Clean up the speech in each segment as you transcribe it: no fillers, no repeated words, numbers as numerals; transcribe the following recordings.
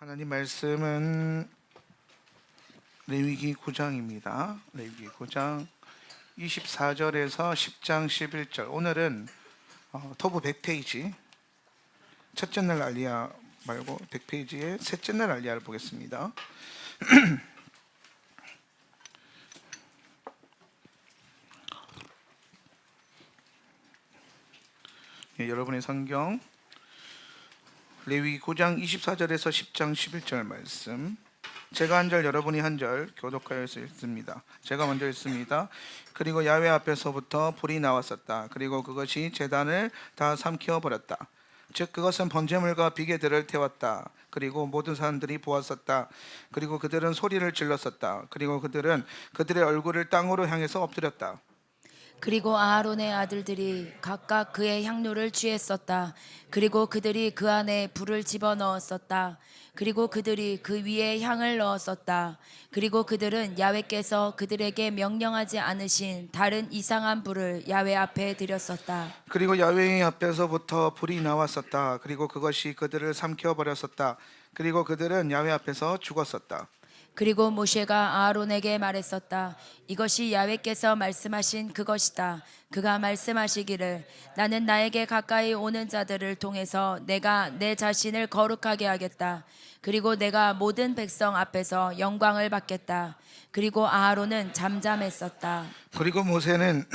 하나님 말씀은 레위기 9장입니다. 레위기 9장 24절에서 10장 11절. 오늘은 토부 100페이지 첫째 날 알리야 말고 100페이지의 셋째 날 알리야를 보겠습니다. 예, 여러분의 성경 레위기 9장 24절에서 10장 11절 말씀, 제가 한 절 여러분이 한 절 교독하여서 읽습니다. 제가 먼저 읽습니다. 그리고 야훼 앞에서부터 불이 나왔었다. 그리고 그것이 제단을 다 삼켜 버렸다. 즉 그것은 번제물과 비계들을 태웠다. 그리고 모든 사람들이 보았었다. 그리고 그들은 소리를 질렀었다. 그리고 그들은 그들의 얼굴을 땅으로 향해서 엎드렸다. 그리고 아하론의 아들들이 각각 그의 향료를 취했었다. 그리고 그들이 그 안에 불을 집어넣었었다. 그리고 그들이 그 위에 향을 넣었었다. 그리고 그들은 야훼께서 그들에게 명령하지 않으신 다른 이상한 불을 야훼 앞에 드렸었다. 그리고 야훼 앞에서부터 불이 나왔었다. 그리고 그것이 그들을 삼켜버렸었다. 그리고 그들은 야훼 앞에서 죽었었다. 그리고 모세가 아하론에게 말했었다. 이것이 야훼께서 말씀하신 그것이다. 그가 말씀하시기를 나는 나에게 가까이 오는 자들을 통해서 내가 내 자신을 거룩하게 하겠다. 그리고 내가 모든 백성 앞에서 영광을 받겠다. 그리고 아하론은 잠잠했었다. 그리고 모세는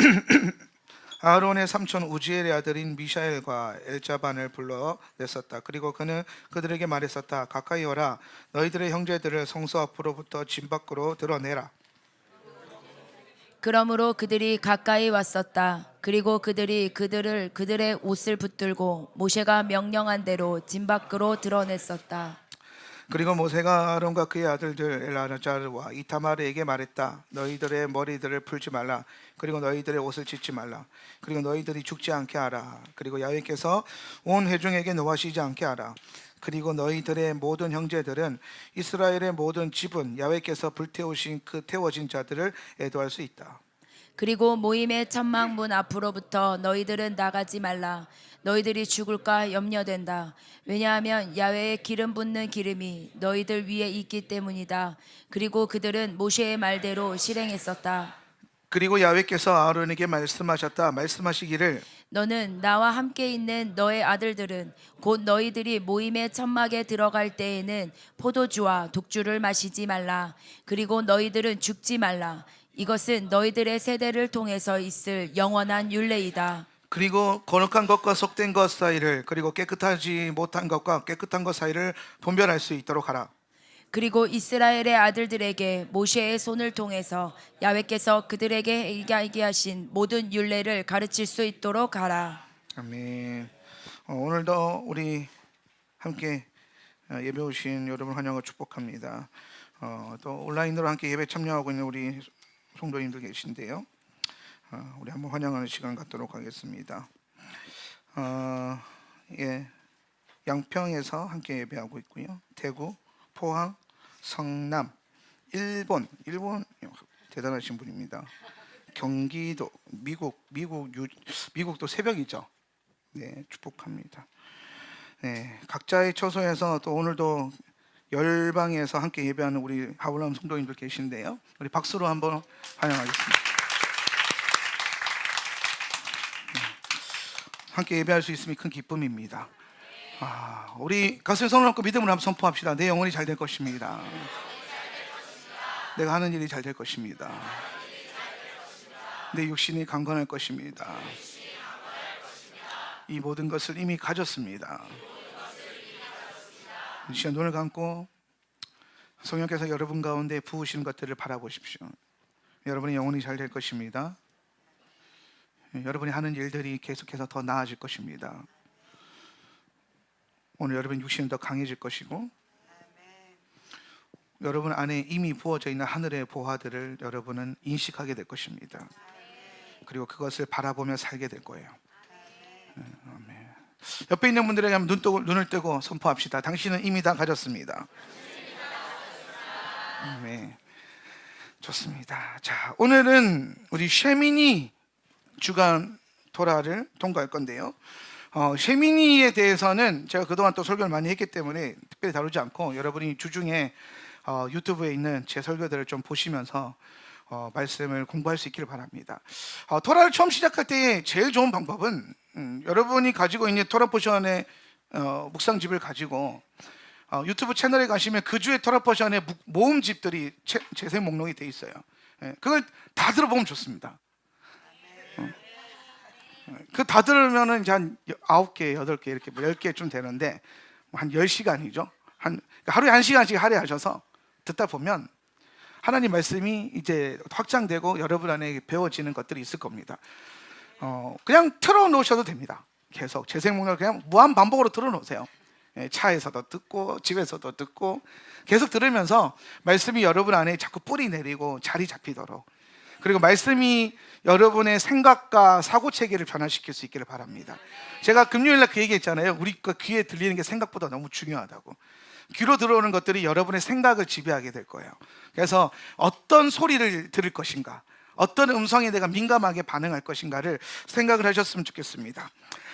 아론의 삼촌 우지엘의 아들인 미샤엘과 엘자반을 불러냈었다. 그리고 그는 그들에게 말했었다. 가까이 오라. 너희들의 형제들을 성소 앞으로부터 진 밖으로 드러내라. 그러므로 그들이 가까이 왔었다. 그리고 그들이 그들의 옷을 붙들고 모세가 명령한 대로 진 밖으로 드러냈었다. 그리고 모세가 아론과 그의 아들들 엘아자르와 이타마르에게 말했다. 너희들의 머리들을 풀지 말라. 그리고 너희들의 옷을 찢지 말라. 그리고 너희들이 죽지 않게 하라. 그리고 야훼께서 온 회중에게 노하시지 않게 하라. 그리고 너희들의 모든 형제들은 이스라엘의 모든 집은 야훼께서 불태우신 그 태워진 자들을 애도할 수 있다. 그리고 모임의 천막문 앞으로부터 너희들은 나가지 말라. 너희들이 죽을까 염려된다. 왜냐하면 야훼의 기름 붓는 기름이 너희들 위에 있기 때문이다. 그리고 그들은 모세의 말대로 실행했었다. 그리고 야훼께서 아론에게 말씀하시기를 너는 나와 함께 있는 너의 아들들은 곧 너희들이 모임의 천막에 들어갈 때에는 포도주와 독주를 마시지 말라. 그리고 너희들은 죽지 말라. 이것은 너희들의 세대를 통해서 있을 영원한 율례이다. 그리고 거룩한 것과 속된 것 사이를, 그리고 깨끗하지 못한 것과 깨끗한 것 사이를 분별할 수 있도록 하라. 그리고 이스라엘의 아들들에게 모세의 손을 통해서 야훼께서 그들에게 얘기하신 모든 율례를 가르칠 수 있도록 하라. 아멘. 오늘도 우리 함께 예배 오신 여러분 환영을 축복합니다. 또 온라인으로 함께 예배 참여하고 있는 우리 성도님들 계신데요. 우리 한번 환영하는 시간 갖도록 하겠습니다. 양평에서 함께 예배하고 있고요. 대구, 포항, 성남, 일본 대단하신 분입니다. 경기도, 미국도 새벽이죠. 네, 축복합니다. 네, 각자의 처소에서 또 오늘도 열방에서 함께 예배하는 우리 하울람 성도님들 계신데요. 우리 박수로 한번 환영하겠습니다. 함께 예배할 수 있음이 큰 기쁨입니다. 우리 가슴에 손을 얹고 믿음을 한번 선포합시다. 내 영혼이 잘 될 것입니다. 내가 하는 일이 잘 될 것입니다. 내 육신이 강건할 것입니다. 이 모든 것을 이미 가졌습니다. 이 시간 눈을 감고 성령께서 여러분 가운데 부으시는 것들을 바라보십시오. 여러분의 영혼이 잘 될 것입니다. 여러분이 하는 일들이 계속해서 더 나아질 것입니다. 오늘 여러분 육신은 더 강해질 것이고, 여러분 안에 이미 부어져 있는 하늘의 보화들을 여러분은 인식하게 될 것입니다. 그리고 그것을 바라보며 살게 될 거예요. 아멘. 옆에 있는 분들에게 한번 눈을 뜨고 선포합시다. 당신은 이미 다 가졌습니다. 아멘. 좋습니다. 자, 오늘은 우리 쉐미니 주간 토라를 통과할 건데요. 쉐미니에 대해서는 제가 그동안 또 설교를 많이 했기 때문에 특별히 다루지 않고 여러분이 주중에 유튜브에 있는 제 설교들을 좀 보시면서 말씀을 공부할 수 있기를 바랍니다. 토라를 처음 시작할 때 제일 좋은 방법은 여러분이 가지고 있는 토라 포션의 묵상집을 가지고 유튜브 채널에 가시면 그 주의 토라 포션의 모음집들이 재생 목록이 돼 있어요. 그걸 다 들어보면 좋습니다. 그 다 들으면은 이제 한 9개, 8개 이렇게 10개쯤 되는데 한 10시간이죠. 하루에 1시간씩 할애하셔서 듣다 보면 하나님 말씀이 이제 확장되고 여러분 안에 배워지는 것들이 있을 겁니다. 그냥 틀어놓으셔도 됩니다. 계속 재생목록을 그냥 무한 반복으로 틀어놓으세요. 차에서도 듣고 집에서도 듣고 계속 들으면서 말씀이 여러분 안에 자꾸 뿌리 내리고 자리 잡히도록, 그리고 말씀이 여러분의 생각과 사고체계를 변화시킬 수 있기를 바랍니다. 제가 금요일날 그 얘기했잖아요. 우리 귀에 들리는 게 생각보다 너무 중요하다고. 귀로 들어오는 것들이 여러분의 생각을 지배하게 될 거예요. 그래서 어떤 소리를 들을 것인가, 어떤 음성에 내가 민감하게 반응할 것인가를 생각을 하셨으면 좋겠습니다.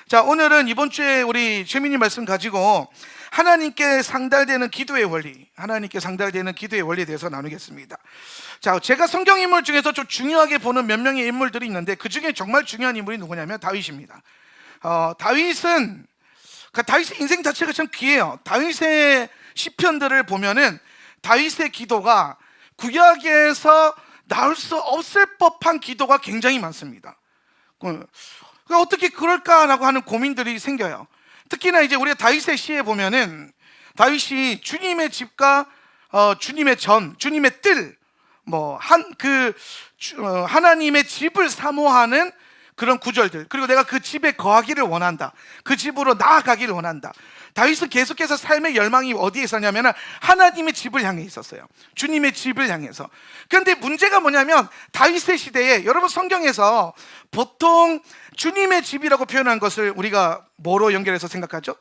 자, 오늘은 이번 주에 우리 최민희 말씀 가지고 하나님께 상달되는 기도의 원리, 하나님께 상달되는 기도의 원리에 대해서 나누겠습니다. 자, 제가 성경 인물 중에서 좀 중요하게 보는 몇 명의 인물들이 있는데 그 중에 정말 중요한 인물이 누구냐면 다윗입니다. 다윗의 인생 자체가 참 귀해요. 다윗의 시편들을 보면은 다윗의 기도가 구약에서 나올 수 없을 법한 기도가 굉장히 많습니다. 어떻게 그럴까라고 하는 고민들이 생겨요. 특히나 이제 우리가 다윗의 시에 보면은 다윗이 주님의 집과 주님의 전, 주님의 뜰, 하나님의 집을 사모하는 그런 구절들, 그리고 내가 그 집에 거하기를 원한다, 그 집으로 나아가기를 원한다. 다윗은 계속해서 삶의 열망이 어디에 있었냐면 하나님의 집을 향해 있었어요. 주님의 집을 향해서. 그런데 문제가 뭐냐면 다윗의 시대에, 여러분 성경에서 보통 주님의 집이라고 표현한 것을 우리가 뭐로 연결해서 생각하죠?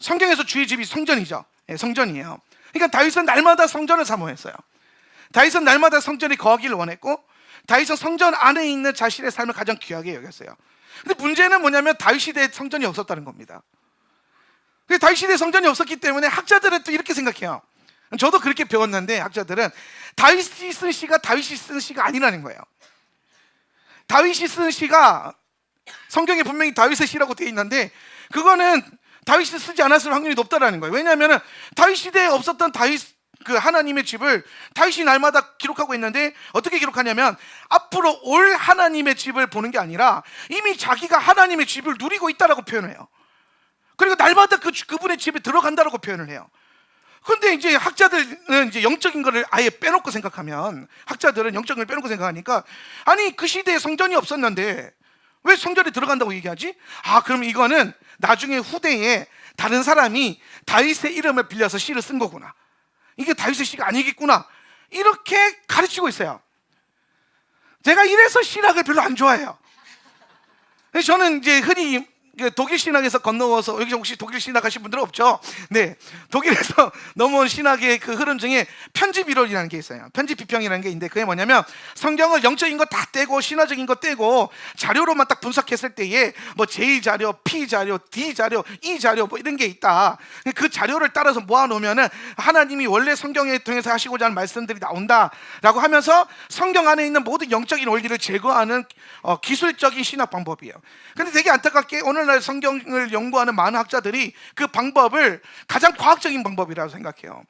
성경에서 주의 집이 성전이죠. 성전이에요. 그러니까 다윗은 날마다 성전을 사모했어요. 다윗은 날마다 성전에 거하기를 원했고, 다윗은 성전 안에 있는 자신의 삶을 가장 귀하게 여겼어요. 근데 문제는 뭐냐면 다윗 시대에 성전이 없었다는 겁니다. 다윗 시대에 성전이 없었기 때문에 학자들은 또 이렇게 생각해요. 저도 그렇게 배웠는데 학자들은 다윗이 쓴 시가 다윗이 쓴 시가 아니라는 거예요. 다윗이 쓴 시가 성경에 분명히 다윗의 시라고 되어 있는데 그거는 다윗이 쓰지 않았을 확률이 높다라는 거예요. 왜냐하면 다윗 시대에 없었던 그 하나님의 집을 다윗이 날마다 기록하고 있는데 어떻게 기록하냐면 앞으로 올 하나님의 집을 보는 게 아니라 이미 자기가 하나님의 집을 누리고 있다라고 표현해요. 그리고 날마다 그분의 집에 들어간다라고 표현을 해요. 그런데 이제 학자들은 이제 영적인 거를 아예 빼놓고 생각하면, 학자들은 영적인 걸 빼놓고 생각하니까, 아니 그 시대에 성전이 없었는데 왜 성전에 들어간다고 얘기하지? 그럼 이거는 나중에 후대에 다른 사람이 다윗의 이름을 빌려서 시를 쓴 거구나, 이게 다윗의 시가 아니겠구나, 이렇게 가르치고 있어요. 제가 이래서 신학을 별로 안 좋아해요. 저는 이제 흔히 독일 신학에서 건너와서, 여기 혹시 독일 신학 하신 분들 없죠? 네, 독일에서 넘어온 신학의 그 흐름 중에 편집 이론이라는 게 있어요. 편집 비평이라는 게 있는데 그게 뭐냐면 성경을 영적인 거 다 떼고 신화적인 거 떼고 자료로만 딱 분석했을 때에 J 자료, P 자료, D 자료, E 자료 이런 게 있다. 그 자료를 따라서 모아놓으면은 하나님이 원래 성경에 통해서 하시고자 하는 말씀들이 나온다라고 하면서 성경 안에 있는 모든 영적인 원리를 제거하는 기술적인 신학 방법이에요. 근데 되게 안타깝게 오늘날 성경을 연구하는 많은 학자들이 그 방법을 가장 과학적인 방법이라고 생각해요.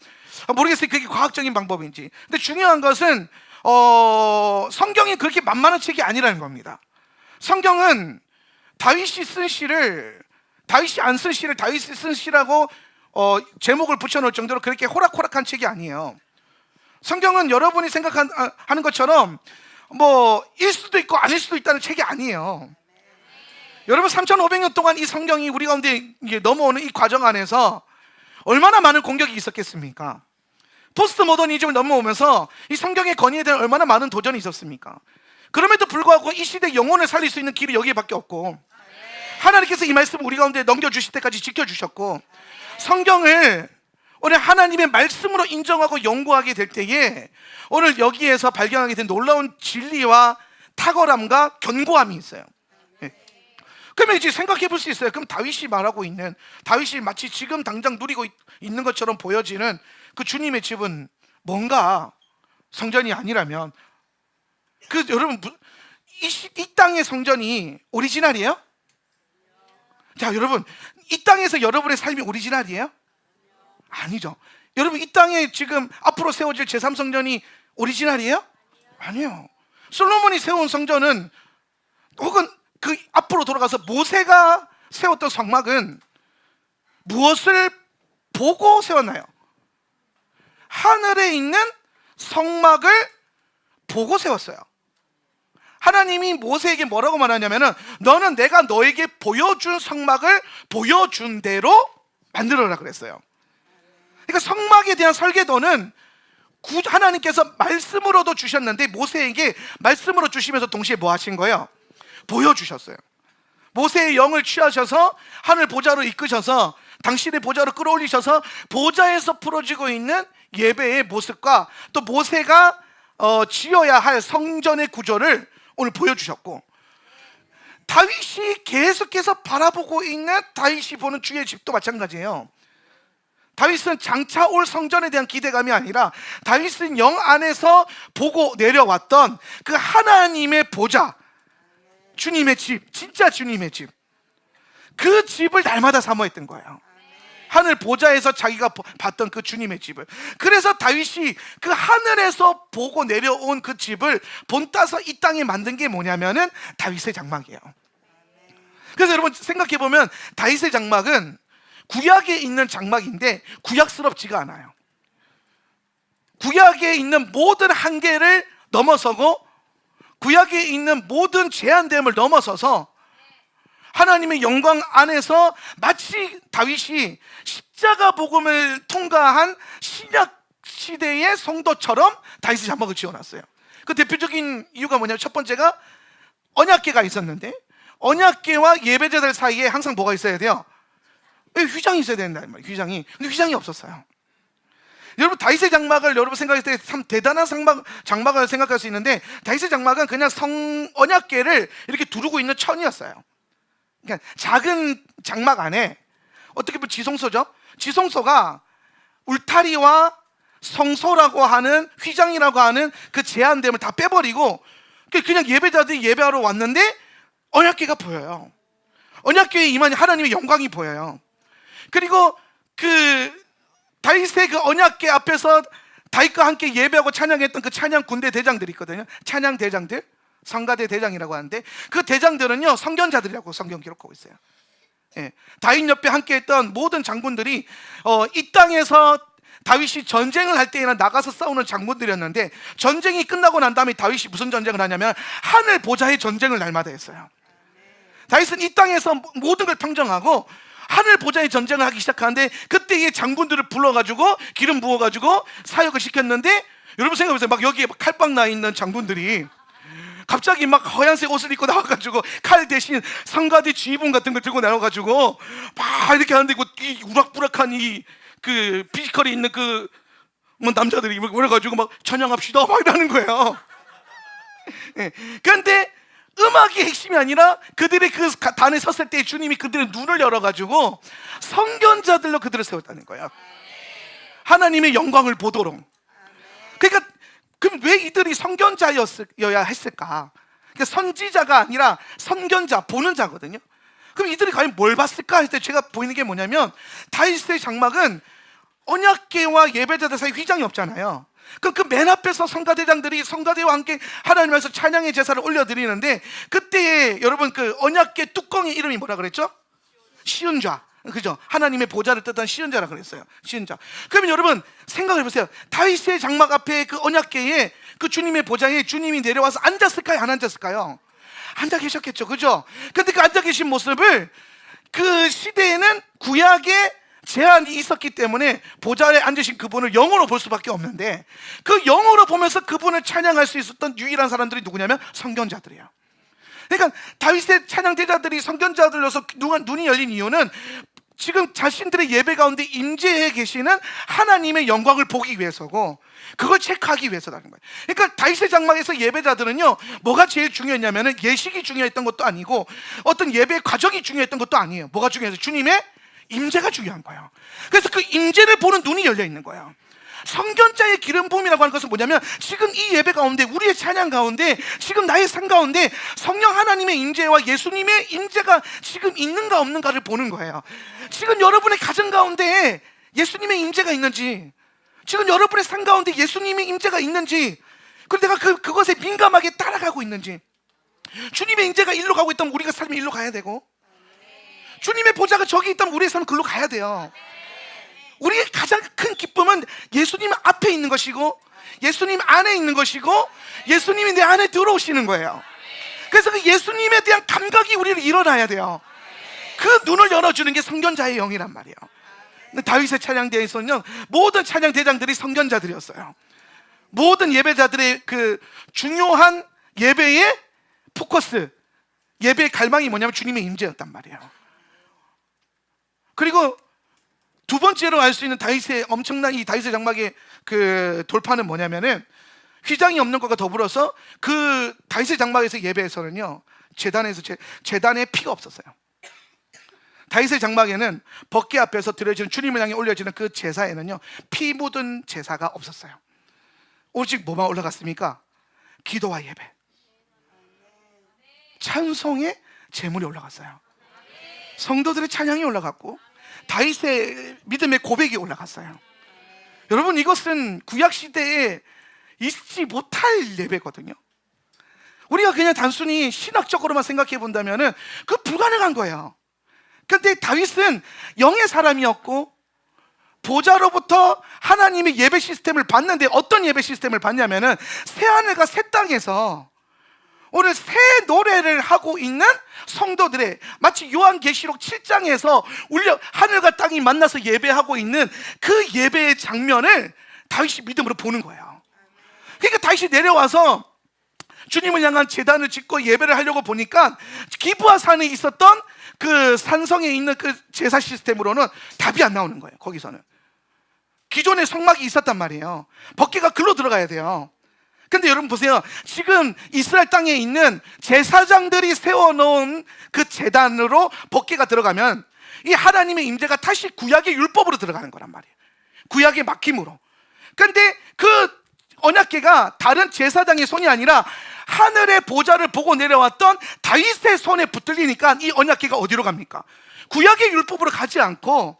모르겠어요, 그게 과학적인 방법인지. 근데 중요한 것은 성경이 그렇게 만만한 책이 아니라는 겁니다. 성경은 다윗이 쓴 시를, 다윗이 안 쓴 시를 다윗이 쓴 시라고 제목을 붙여놓을 정도로 그렇게 호락호락한 책이 아니에요. 성경은 여러분이 생각하는 것처럼 일 수도 있고 아닐 수도 있다는 책이 아니에요. 여러분 3,500년 동안 이 성경이 우리 가운데 넘어오는 이 과정 안에서 얼마나 많은 공격이 있었겠습니까? 포스트 모더니즘을 넘어오면서 이 성경의 권위에 대한 얼마나 많은 도전이 있었습니까? 그럼에도 불구하고 이 시대 영혼을 살릴 수 있는 길이 여기밖에 없고, 하나님께서 이 말씀을 우리 가운데 넘겨주실 때까지 지켜주셨고, 성경을 오늘 하나님의 말씀으로 인정하고 연구하게 될 때에 오늘 여기에서 발견하게 된 놀라운 진리와 탁월함과 견고함이 있어요. 그러면 이제 생각해 볼 수 있어요. 그럼 다윗이 말하고 있는, 다윗이 마치 지금 당장 누리고 있는 것처럼 보여지는 그 주님의 집은 뭔가 성전이 아니라면, 그 여러분 이 땅의 성전이 오리지널이에요? 자, 여러분 이 땅에서 여러분의 삶이 오리지널이에요? 아니죠. 여러분 이 땅에 지금 앞으로 세워질 제3성전이 오리지널이에요? 아니에요. 솔로몬이 세운 성전은, 혹은 그 앞으로 돌아가서 모세가 세웠던 성막은 무엇을 보고 세웠나요? 하늘에 있는 성막을 보고 세웠어요. 하나님이 모세에게 뭐라고 말하냐면은, 너는 내가 너에게 보여준 성막을 보여준 대로 만들어라 그랬어요. 그러니까 성막에 대한 설계도는 하나님께서 말씀으로도 주셨는데, 모세에게 말씀으로 주시면서 동시에 뭐 하신 거예요? 보여주셨어요. 모세의 영을 취하셔서 하늘 보좌로 이끄셔서 당신의 보좌로 끌어올리셔서 보좌에서 풀어지고 있는 예배의 모습과 또 모세가 지어야 할 성전의 구조를 오늘 보여주셨고, 다윗이 계속해서 바라보고 있는, 다윗이 보는 주의 집도 마찬가지예요. 다윗은 장차 올 성전에 대한 기대감이 아니라, 다윗은 영 안에서 보고 내려왔던 그 하나님의 보좌, 주님의 집, 진짜 주님의 집, 그 집을 날마다 사모했던 거예요. 하늘 보좌에서 자기가 봤던 그 주님의 집을. 그래서 다윗이 그 하늘에서 보고 내려온 그 집을 본따서 이 땅에 만든 게 뭐냐면은 다윗의 장막이에요. 그래서 여러분 생각해 보면 다윗의 장막은 구약에 있는 장막인데 구약스럽지가 않아요. 구약에 있는 모든 한계를 넘어서고 구약에 있는 모든 제한됨을 넘어서서 하나님의 영광 안에서 마치 다윗이 십자가 복음을 통과한 신약 시대의 성도처럼 다윗의 장막을 지어놨어요. 그 대표적인 이유가 뭐냐면, 첫 번째가 언약궤가 있었는데, 언약궤와 예배자들 사이에 항상 뭐가 있어야 돼요? 휘장이 있어야 된다 말이에요. 휘장이. 근데 휘장이 없었어요. 여러분 다윗의 장막을 여러분 생각했을 때 참 대단한 장막을 생각할 수 있는데, 다윗의 장막은 그냥 언약궤를 이렇게 두르고 있는 천이었어요. 그러니까 작은 장막 안에 어떻게 보면 지성소죠. 지성소가 울타리와 성소라고 하는, 휘장이라고 하는 그 제한됨을 다 빼버리고 그냥 예배자들이 예배하러 왔는데 언약궤가 보여요. 언약궤에 임한 하나님의 영광이 보여요. 그리고 그 다윗의 그 언약궤 앞에서 다윗과 함께 예배하고 찬양했던 그 찬양 군대 대장들이 있거든요. 찬양 대장들, 성가대 대장이라고 하는데, 그 대장들은요 선견자들이라고 성경 기록하고 있어요. 예, 다윗 옆에 함께했던 모든 장군들이 이 땅에서 다윗이 전쟁을 할 때에는 나가서 싸우는 장군들이었는데, 전쟁이 끝나고 난 다음에 다윗이 무슨 전쟁을 하냐면 하늘 보좌의 전쟁을 날마다 했어요. 다윗은 이 땅에서 모든 걸 평정하고 하늘 보좌의 전쟁을 하기 시작하는데, 그때의 장군들을 불러가지고 기름 부어가지고 사역을 시켰는데, 여러분 생각해보세요. 막 여기에 칼빵 나 있는 장군들이 갑자기 막 하얀색 옷을 입고 나와가지고 칼 대신 성가대 지휘봉 같은 걸 들고 나와가지고 막 이렇게 하는데, 이 우락부락한 이 그 피지컬이 있는 그 뭐 남자들이 그래가지고 막 찬양합시다 막 이러는 거예요. 예. 그런데 음악이 핵심이 아니라 그들의 그 단에 섰을 때 주님이 그들의 눈을 열어가지고 선견자들로 그들을 세웠다는 거예요. 하나님의 영광을 보도록. 그러니까 그럼 왜 이들이 선견자여야 했을까? 그러니까 선지자가 아니라 선견자, 보는 자거든요. 그럼 이들이 과연 뭘 봤을까 했을 때 제가 보이는 게 뭐냐면, 다윗의 장막은 언약궤와 예배자들 사이 휘장이 없잖아요. 그럼 그 맨 앞에서 성가대장들이 성가대와 함께 하나님 앞에서 찬양의 제사를 올려드리는데, 그때에 여러분 그 언약궤 뚜껑의 이름이 뭐라 그랬죠? 시은좌, 그죠? 하나님의 보좌를 뜻한 시은좌라 그랬어요. 시은좌. 그러면 여러분 생각해 보세요. 다윗의 장막 앞에 그 언약궤에, 그 주님의 보좌에 주님이 내려와서 앉았을까요? 안 앉았을까요? 앉아 계셨겠죠, 그죠? 근데 그 앉아 계신 모습을, 그 시대에는 구약에 제한이 있었기 때문에 보좌에 앉으신 그분을 영으로 볼 수밖에 없는데, 그 영으로 보면서 그분을 찬양할 수 있었던 유일한 사람들이 누구냐면 선견자들이에요. 그러니까 다윗의 찬양 대자들이 선견자들로서 눈이 열린 이유는 지금 자신들의 예배 가운데 임재해 계시는 하나님의 영광을 보기 위해서고, 그걸 체크하기 위해서라는 거예요. 그러니까 다윗의 장막에서 예배자들은요, 뭐가 제일 중요했냐면은 예식이 중요했던 것도 아니고 어떤 예배 과정이 중요했던 것도 아니에요. 뭐가 중요해서 주님의 임재가 중요한 거예요. 그래서 그 임재를 보는 눈이 열려 있는 거예요. 성견자의 기름 부음이라고 하는 것은 뭐냐면, 지금 이 예배 가운데, 우리의 찬양 가운데, 지금 나의 삶 가운데 성령 하나님의 임재와 예수님의 임재가 지금 있는가 없는가를 보는 거예요. 지금 여러분의 가정 가운데 예수님의 임재가 있는지, 지금 여러분의 삶 가운데 예수님의 임재가 있는지, 그리고 내가 그것에 민감하게 따라가고 있는지. 주님의 임재가 일로 가고 있다면 우리가 삶이 일로 가야 되고, 주님의 보좌가 저기 있다면 우리의 삶은 글로 가야 돼요. 우리의 가장 큰 기쁨은 예수님 앞에 있는 것이고, 예수님 안에 있는 것이고, 예수님이 내 안에 들어오시는 거예요. 그래서 그 예수님에 대한 감각이 우리를 일어나야 돼요. 그 눈을 열어주는 게 성견자의 영이란 말이에요. 근데 다윗의 찬양대에서는요, 모든 찬양 대장들이 성견자들이었어요. 모든 예배자들의 그 중요한 예배의 포커스, 예배의 갈망이 뭐냐면 주님의 임재였단 말이에요. 그리고 두 번째로 알 수 있는 다윗의 엄청난 이 다윗의 장막의 그 돌파는 뭐냐면은, 휘장이 없는 것과 더불어서 그 다윗의 장막에서 예배에서는요, 제단에 피가 없었어요. 다윗의 장막에는 법궤 앞에서 드려지는, 주님을 향해 올려지는 그 제사에는요, 피 묻은 제사가 없었어요. 오직 뭐만 올라갔습니까? 기도와 예배, 찬송의 제물이 올라갔어요. 성도들의 찬양이 올라갔고, 다윗의 믿음의 고백이 올라갔어요. 여러분, 이것은 구약시대에 있지 못할 예배거든요. 우리가 그냥 단순히 신학적으로만 생각해 본다면 그 불가능한 거예요. 그런데 다윗은 영의 사람이었고, 보좌로부터 하나님의 예배 시스템을 받는데, 어떤 예배 시스템을 받냐면은 새하늘과 새 땅에서 오늘 새 노래를 하고 있는 성도들의, 마치 요한계시록 7장에서 하늘과 땅이 만나서 예배하고 있는 그 예배의 장면을 다윗이 믿음으로 보는 거예요. 그러니까 다윗이 내려와서 주님을 향한 제단을 짓고 예배를 하려고 보니까, 기브아 산에 있었던 그 산성에 있는 그 제사 시스템으로는 답이 안 나오는 거예요. 거기서는 기존에 성막이 있었단 말이에요. 법궤가 글로 들어가야 돼요. 근데 여러분 보세요. 지금 이스라엘 땅에 있는 제사장들이 세워놓은 그 제단으로 법궤가 들어가면, 이 하나님의 임재가 다시 구약의 율법으로 들어가는 거란 말이에요. 구약의 막힘으로. 그런데 그 언약궤가 다른 제사장의 손이 아니라 하늘의 보좌를 보고 내려왔던 다윗의 손에 붙들리니까 이 언약궤가 어디로 갑니까? 구약의 율법으로 가지 않고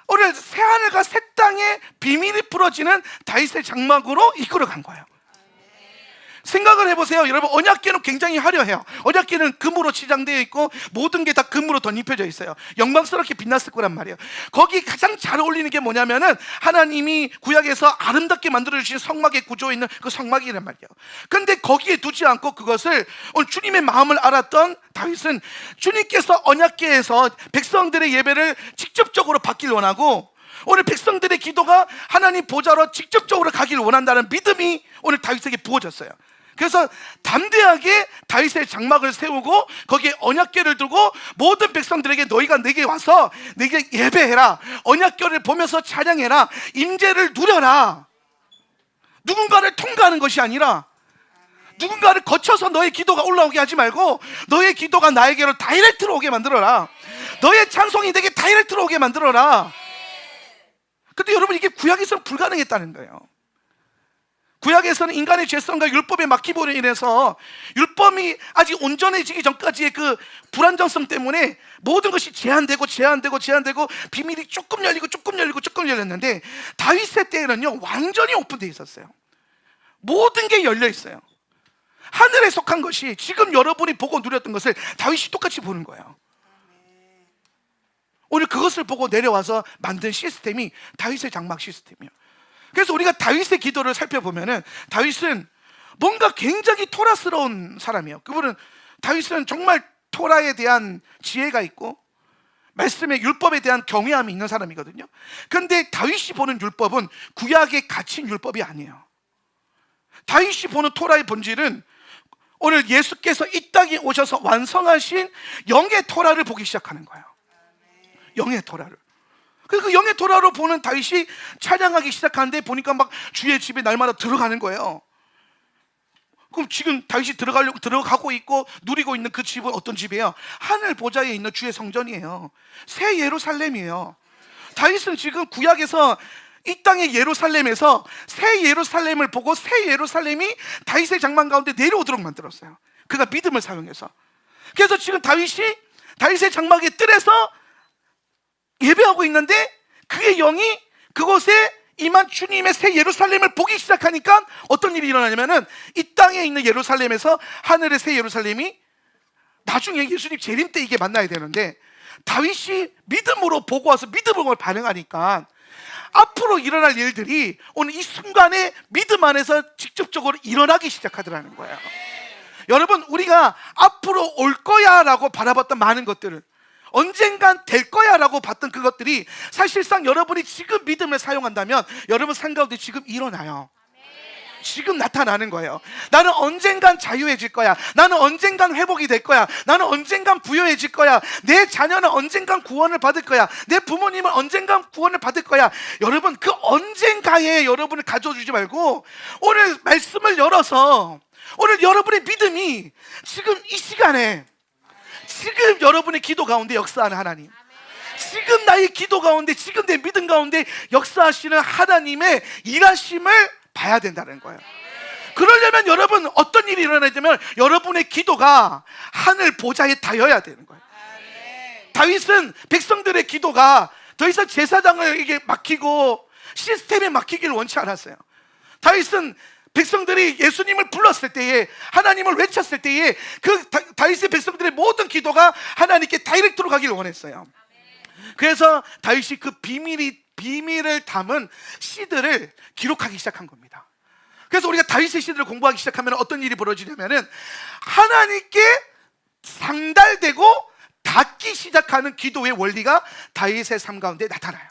오늘 새하늘과 새 땅의 비밀이 풀어지는 다윗의 장막으로 이끌어 간 거예요. 생각을 해보세요. 여러분, 언약궤는 굉장히 화려해요. 언약궤는 금으로 치장되어 있고 모든 게 다 금으로 덧입혀져 있어요. 영광스럽게 빛났을 거란 말이에요. 거기 가장 잘 어울리는 게 뭐냐면은, 하나님이 구약에서 아름답게 만들어주신 성막의 구조에 있는 그 성막이란 말이에요. 근데 거기에 두지 않고 그것을, 오늘 주님의 마음을 알았던 다윗은 주님께서 언약궤에서 백성들의 예배를 직접적으로 받길 원하고, 오늘 백성들의 기도가 하나님 보좌로 직접적으로 가기를 원한다는 믿음이 오늘 다윗에게 부어졌어요. 그래서 담대하게 다윗의 장막을 세우고 거기에 언약궤를 두고 모든 백성들에게, 너희가 내게 와서 내게 예배해라, 언약궤를 보면서 찬양해라, 임재를 누려라. 누군가를 통과하는 것이 아니라, 누군가를 거쳐서 너의 기도가 올라오게 하지 말고, 너의 기도가 나에게로 다이렉트로 오게 만들어라. 너의 찬송이 내게 다이렉트로 오게 만들어라. 근데 여러분, 이게 구약에서는 불가능했다는 거예요. 구약에서는 인간의 죄성과 율법의 막힘으로 인해서 율법이 아직 온전해지기 전까지의 그 불안정성 때문에 모든 것이 제한되고 비밀이 조금 열렸는데, 다윗의 때에는요, 완전히 오픈되어 있었어요. 모든 게 열려 있어요. 하늘에 속한 것이 지금 여러분이 보고 누렸던 것을 다윗이 똑같이 보는 거예요. 오늘 그것을 보고 내려와서 만든 시스템이 다윗의 장막 시스템이에요. 그래서 우리가 다윗의 기도를 살펴보면은, 다윗은 뭔가 굉장히 토라스러운 사람이에요. 다윗은 정말 토라에 대한 지혜가 있고 말씀의 율법에 대한 경외함이 있는 사람이거든요. 그런데 다윗이 보는 율법은 구약에 갇힌 율법이 아니에요. 다윗이 보는 토라의 본질은 오늘 예수께서 이 땅에 오셔서 완성하신 영의 토라를 보기 시작하는 거예요. 영의 토라를. 그 영의 토라로 보는 다윗이 찬양하기 시작하는데 보니까 막 주의 집에 날마다 들어가는 거예요. 그럼 지금 다윗이 들어가고 있고 누리고 있는 그 집은 어떤 집이에요? 하늘 보좌에 있는 주의 성전이에요. 새 예루살렘이에요. 다윗은 지금 구약에서 이 땅의 예루살렘에서 새 예루살렘을 보고 새 예루살렘이 다윗의 장막 가운데 내려오도록 만들었어요. 그가 믿음을 사용해서. 그래서 지금 다윗이 다윗의 장막의 뜰에서 예배하고 있는데 그의 영이 그곳에 임한 주님의 새 예루살렘을 보기 시작하니까 어떤 일이 일어나냐면은 이 땅에 있는 예루살렘에서 하늘의 새 예루살렘이 나중에 예수님 재림 때 이게 만나야 되는데 다윗이 믿음으로 보고 와서 믿음으로 반응하니까 앞으로 일어날 일들이 오늘 이 순간에 믿음 안에서 직접적으로 일어나기 시작하더라는 거예요. 여러분, 우리가 앞으로 올 거야 라고 바라봤던 많은 것들은 언젠간 될 거야 라고 봤던 그것들이 사실상 여러분이 지금 믿음을 사용한다면 여러분 삶 가운데 지금 일어나요. 지금 나타나는 거예요. 나는 언젠간 자유해질 거야. 나는 언젠간 회복이 될 거야. 나는 언젠간 부여해질 거야. 내 자녀는 언젠간 구원을 받을 거야. 내 부모님은 언젠간 구원을 받을 거야. 여러분, 그 언젠가에 여러분을 가져주지 말고 오늘 말씀을 열어서 오늘 여러분의 믿음이 지금 이 시간에 지금 여러분의 기도 가운데 역사하는 하나님, 지금 나의 기도 가운데 지금 내 믿음 가운데 역사하시는 하나님의 일하심을 봐야 된다는 거예요. 그러려면 여러분 어떤 일이 일어나야 되면 여러분의 기도가 하늘 보좌에 닿아야 되는 거예요. 다윗은 백성들의 기도가 더 이상 제사장에게 맡기고 시스템에 맡기기를 원치 않았어요. 다윗은 백성들이 예수님을 불렀을 때에 하나님을 외쳤을 때에 그 다윗의 백성들의 모든 기도가 하나님께 다이렉트로 가기를 원했어요. 그래서 다윗이 그 비밀을 담은 시들을 기록하기 시작한 겁니다. 그래서 우리가 다윗의 시들을 공부하기 시작하면 어떤 일이 벌어지냐면은 하나님께 상달되고 닿기 시작하는 기도의 원리가 다윗의 삶 가운데 나타나요.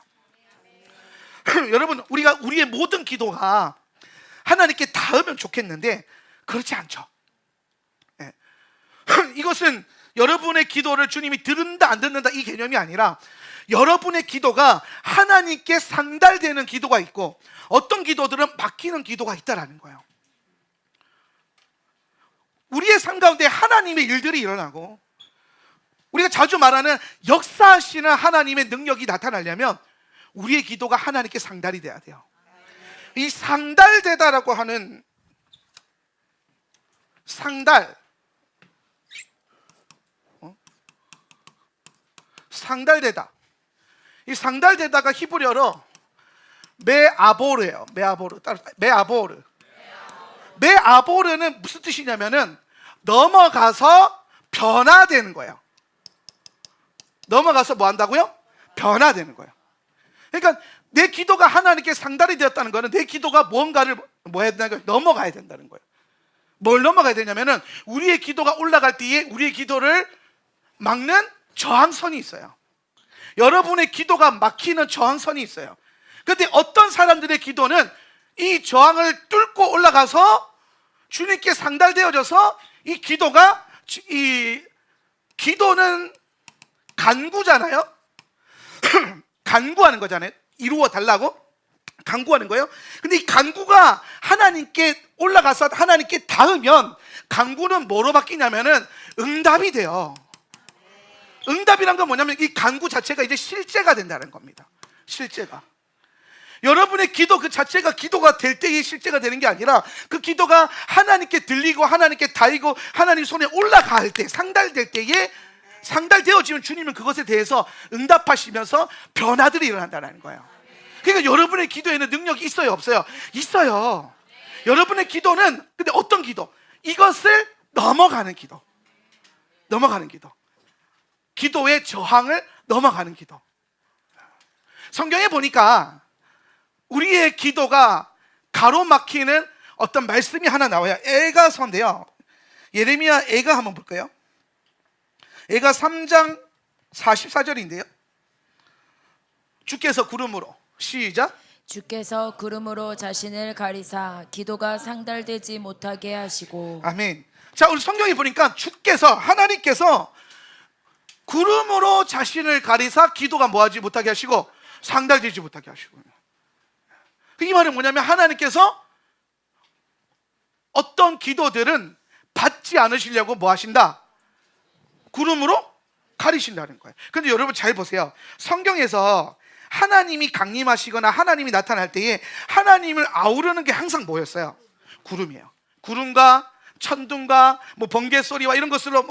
여러분, 우리의 모든 기도가 하나님께 닿으면 좋겠는데 그렇지 않죠. 예. 이것은 여러분의 기도를 주님이 듣는다 안 듣는다 이 개념이 아니라 여러분의 기도가 하나님께 상달되는 기도가 있고 어떤 기도들은 막히는 기도가 있다라는 거예요. 우리의 삶 가운데 하나님의 일들이 일어나고 우리가 자주 말하는 역사하시는 하나님의 능력이 나타나려면 우리의 기도가 하나님께 상달이 돼야 돼요. 이 상달되다라고 하는 상달되다. 이 상달되다가 히브리어로 메아보르예요. 메아보르는 무슨 뜻이냐면은 넘어가서 변화되는 거예요. 넘어가서 뭐 한다고요? 변화되는 거예요. 그러니까 내 기도가 하나님께 상달이 되었다는 것은 내 기도가 뭔가를 뭐 해야 된다는 거예요? 넘어가야 된다는 거예요. 뭘 넘어가야 되냐면은 우리의 기도가 올라갈 때에 우리의 기도를 막는 저항선이 있어요. 여러분의 기도가 막히는 저항선이 있어요. 그런데 어떤 사람들의 기도는 이 저항을 뚫고 올라가서 주님께 상달되어져서 이 기도는 간구잖아요. 간구하는 거잖아요. 이루어 달라고 간구하는 거예요. 근데 이 간구가 하나님께 올라가서 하나님께 닿으면 간구는 뭐로 바뀌냐면은 응답이 돼요. 응답이란 건 뭐냐면 이 간구 자체가 이제 실제가 된다는 겁니다. 실제가. 여러분의 기도 그 자체가 기도가 될 때의 실제가 되는 게 아니라 그 기도가 하나님께 들리고 하나님께 닿이고 하나님 손에 올라갈 때 상달될 때에 상달되어지면 주님은 그것에 대해서 응답하시면서 변화들이 일어난다는 거예요. 그러니까 여러분의 기도에는 능력이 있어요, 없어요? 있어요. 여러분의 기도는 근데 어떤 기도? 이것을 넘어가는 기도. 넘어가는 기도. 기도의 저항을 넘어가는 기도. 성경에 보니까 우리의 기도가 가로막히는 어떤 말씀이 하나 나와요. 에가서인데요. 예레미야 에가 한번 볼까요? 에가 3장 44절인데요. 주께서 구름으로 시작. 주께서 구름으로 자신을 가리사 기도가 상달되지 못하게 하시고. 아멘. 자, 우리 성경에 보니까 주께서 하나님께서 구름으로 자신을 가리사 기도가 뭐하지 못하게 하시고 상달되지 못하게 하시고. 이 말은 뭐냐면 하나님께서 어떤 기도들은 받지 않으시려고 뭐 하신다? 구름으로 가리신다는 거예요. 그런데 여러분 잘 보세요. 성경에서 하나님이 강림하시거나 하나님이 나타날 때에 하나님을 아우르는 게 항상 뭐였어요? 구름이에요. 구름과 천둥과 뭐 번개 소리와 이런 것으로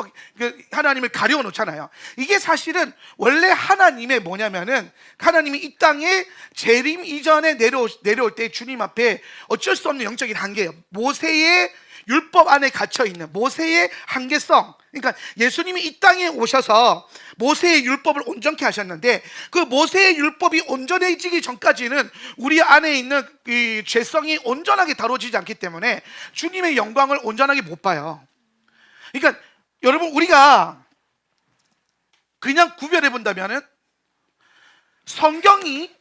하나님을 가려 놓잖아요. 이게 사실은 원래 하나님의 뭐냐면은 하나님이 이 땅에 재림 이전에 내려올 때 주님 앞에 어쩔 수 없는 영적인 한계예요. 모세의 율법 안에 갇혀 있는 모세의 한계성. 그러니까 예수님이 이 땅에 오셔서 모세의 율법을 온전케 하셨는데 그 모세의 율법이 온전해지기 전까지는 우리 안에 있는 이 죄성이 온전하게 다뤄지지 않기 때문에 주님의 영광을 온전하게 못 봐요. 그러니까 여러분 우리가 그냥 구별해 본다면은 성경이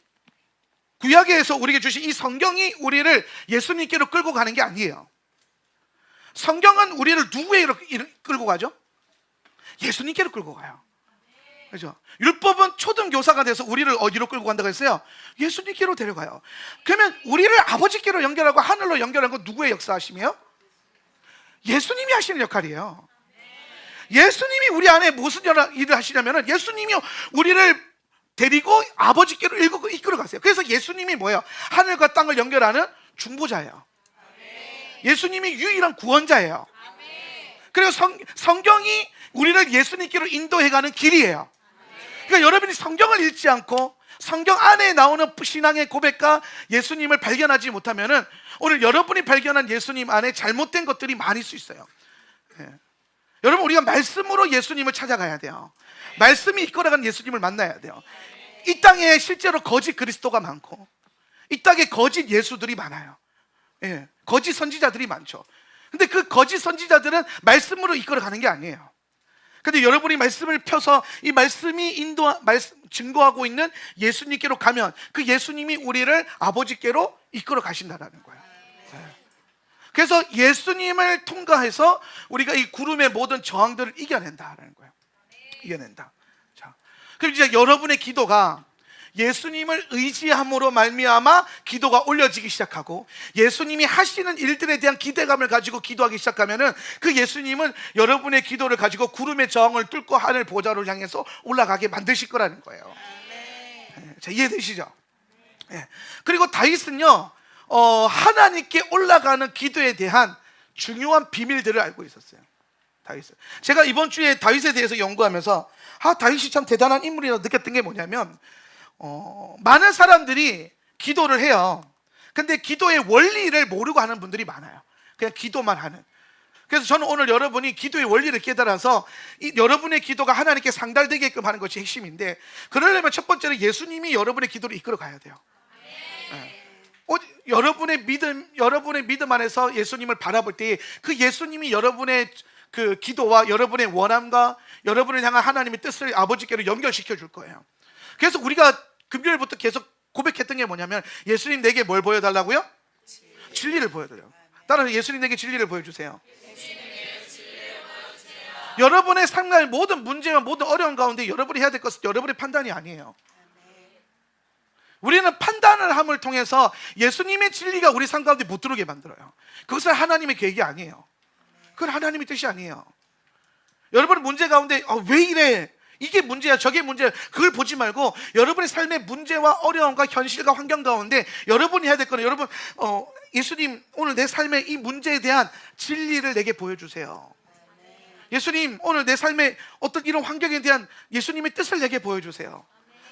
구약에서 우리에게 주신 이 성경이 우리를 예수님께로 끌고 가는 게 아니에요. 성경은 우리를 누구에게로 끌고 가죠? 예수님께로 끌고 가요. 그렇죠? 율법은 초등교사가 돼서 우리를 어디로 끌고 간다고 했어요? 예수님께로 데려가요. 그러면 우리를 아버지께로 연결하고 하늘로 연결하는 건 누구의 역사하심이에요? 예수님이 하시는 역할이에요. 예수님이 우리 안에 무슨 일을 하시냐면 예수님이 우리를 데리고 아버지께로 이끌어 가세요. 그래서 예수님이 뭐예요? 하늘과 땅을 연결하는 중보자예요. 예수님이 유일한 구원자예요. 그리고 성경이 우리를 예수님께로 인도해가는 길이에요. 그러니까 여러분이 성경을 읽지 않고 성경 안에 나오는 신앙의 고백과 예수님을 발견하지 못하면은 오늘 여러분이 발견한 예수님 안에 잘못된 것들이 많을 수 있어요. 여러분 우리가 말씀으로 예수님을 찾아가야 돼요. 말씀이 이끌어가는 예수님을 만나야 돼요. 이 땅에 실제로 거짓 그리스도가 많고 이 땅에 거짓 예수들이 많아요. 거짓 선지자들이 많죠. 근데 그 거짓 선지자들은 말씀으로 이끌어가는 게 아니에요. 근데 여러분이 말씀을 펴서 이 말씀이 증거하고 있는 예수님께로 가면 그 예수님이 우리를 아버지께로 이끌어 가신다는 거예요. 그래서 예수님을 통과해서 우리가 이 구름의 모든 저항들을 이겨낸다라는 거예요. 이겨낸다. 자, 그럼 이제 여러분의 기도가 예수님을 의지함으로 말미암아 기도가 올려지기 시작하고 예수님이 하시는 일들에 대한 기대감을 가지고 기도하기 시작하면은 그 예수님은 여러분의 기도를 가지고 구름의 저항을 뚫고 하늘 보좌를 향해서 올라가게 만드실 거라는 거예요. 자, 이해되시죠? 그리고 다윗은요 하나님께 올라가는 기도에 대한 중요한 비밀들을 알고 있었어요. 다윗은. 제가 이번 주에 다윗에 대해서 연구하면서 다윗이 참 대단한 인물이라고 느꼈던 게 뭐냐면 많은 사람들이 기도를 해요. 근데 기도의 원리를 모르고 하는 분들이 많아요. 그냥 기도만 하는. 그래서 저는 오늘 여러분이 기도의 원리를 깨달아서 여러분의 기도가 하나님께 상달되게끔 하는 것이 핵심인데 그러려면 첫 번째로 예수님이 여러분의 기도를 이끌어 가야 돼요. 여러분의 믿음 안에서 예수님을 바라볼 때 그 예수님이 여러분의 그 기도와 여러분의 원함과 여러분을 향한 하나님의 뜻을 아버지께로 연결시켜 줄 거예요. 그래서 우리가 금요일부터 계속 고백했던 게 뭐냐면 예수님 내게 뭘 보여달라고요? 진리를 보여드려요. 따라서 예수님 내게 진리를 보여주세요. 여러분의 삶의 모든 문제와 모든 어려움 가운데 여러분이 해야 될 것은 여러분의 판단이 아니에요. 우리는 판단을 함을 통해서 예수님의 진리가 우리 삶 가운데 못 들어오게 만들어요. 그것은 하나님의 계획이 아니에요. 그건 하나님의 뜻이 아니에요. 여러분의 문제 가운데 왜 이래? 이게 문제야 저게 문제야 그걸 보지 말고 여러분의 삶의 문제와 어려움과 현실과 환경 가운데 여러분이 해야 될 거는 여러분 예수님 오늘 내 삶의 이 문제에 대한 진리를 내게 보여주세요. 예수님 오늘 내 삶의 어떤 이런 환경에 대한 예수님의 뜻을 내게 보여주세요.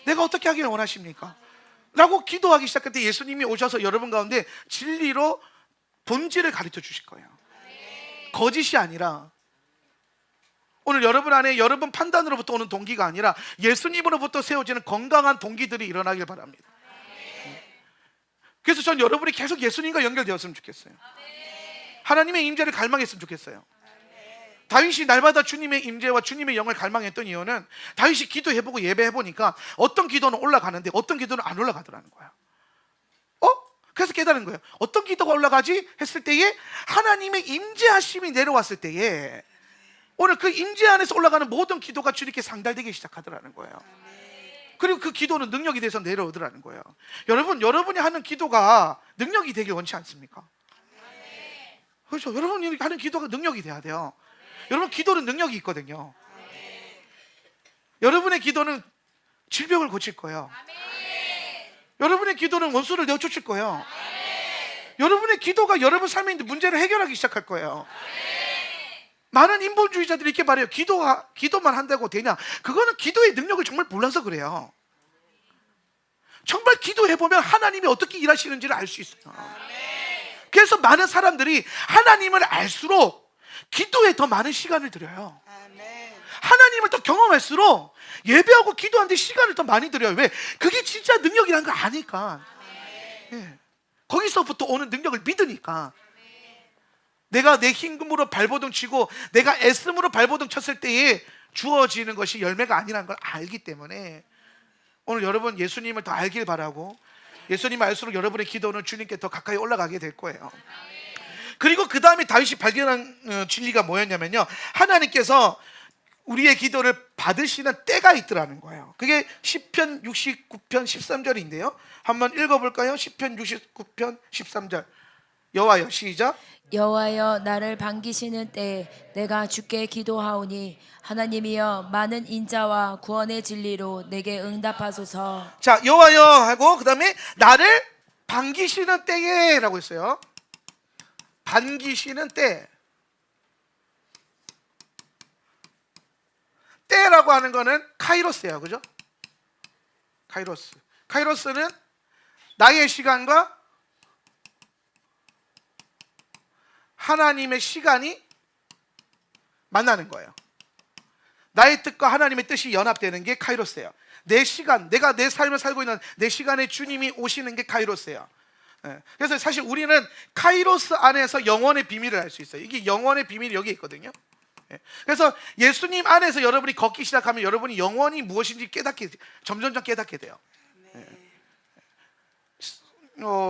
내가 어떻게 하기를 원하십니까? 라고 기도하기 시작할 때 예수님이 오셔서 여러분 가운데 진리로 본질을 가르쳐 주실 거예요. 거짓이 아니라 오늘 여러분 안에 여러분 판단으로부터 오는 동기가 아니라 예수님으로부터 세워지는 건강한 동기들이 일어나길 바랍니다. 그래서 전 여러분이 계속 예수님과 연결되었으면 좋겠어요. 하나님의 임재를 갈망했으면 좋겠어요. 다윗이 날마다 주님의 임재와 주님의 영을 갈망했던 이유는 다윗이 기도해보고 예배해보니까 어떤 기도는 올라가는데 어떤 기도는 안 올라가더라는 거야. 그래서 깨달은 거예요. 어떤 기도가 올라가지? 했을 때에 하나님의 임재하심이 내려왔을 때에 오늘 그 임재 안에서 올라가는 모든 기도가 주님께 상달되기 시작하더라는 거예요. 그리고 그 기도는 능력이 돼서 내려오더라는 거예요. 여러분이 하는 기도가 능력이 되길 원치 않습니까? 그렇죠. 여러분이 하는 기도가 능력이 돼야 돼요. 여러분 기도는 능력이 있거든요. 여러분의 기도는 질병을 고칠 거예요. 여러분의 기도는 원수를 내어쫓을 거예요. 여러분의 기도가 여러분 삶에 있는 문제를 해결하기 시작할 거예요. 많은 인본주의자들이 이렇게 말해요. 기도만 한다고 되냐? 그거는 기도의 능력을 정말 몰라서 그래요. 정말 기도해보면 하나님이 어떻게 일하시는지를 알 수 있어요. 그래서 많은 사람들이 하나님을 알수록 기도에 더 많은 시간을 들여요. 하나님을 더 경험할수록 예배하고 기도하는데 시간을 더 많이 들여요. 왜? 그게 진짜 능력이라는 걸 아니까. 예. 거기서부터 오는 능력을 믿으니까. 내가 내 힘으로 발버둥 치고 내가 애씀으로 발버둥 쳤을 때에 주어지는 것이 열매가 아니라는 걸 알기 때문에 오늘 여러분 예수님을 더 알길 바라고, 예수님을 알수록 여러분의 기도는 주님께 더 가까이 올라가게 될 거예요. 그리고 그 다음에 다윗이 발견한 진리가 뭐였냐면요, 하나님께서 우리의 기도를 받으시는 때가 있더라는 거예요. 그게 시편 69편 13절인데요 한번 읽어볼까요? 시편 69편 13절. 여호와여, 시작. 여호와여, 나를 반기시는 때에 내가 주께 기도하오니 하나님이여, 많은 인자와 구원의 진리로 내게 응답하소서. 자, 여호와여 하고 그 다음에 나를 반기시는 때에 라고 했어요. 반기시는 때. 때라고 하는 거는 카이로스예요. 그죠? 카이로스는 나의 시간과 하나님의 시간이 만나는 거예요. 나의 뜻과 하나님의 뜻이 연합되는 게 카이로스예요. 내 시간, 내가 내 삶을 살고 있는 내 시간에 주님이 오시는 게 카이로스예요. 그래서 사실 우리는 카이로스 안에서 영원의 비밀을 알 수 있어요. 이게 영원의 비밀이 여기 있거든요. 그래서 예수님 안에서 여러분이 걷기 시작하면 여러분이 영원히 무엇인지 점점 깨닫게 돼요.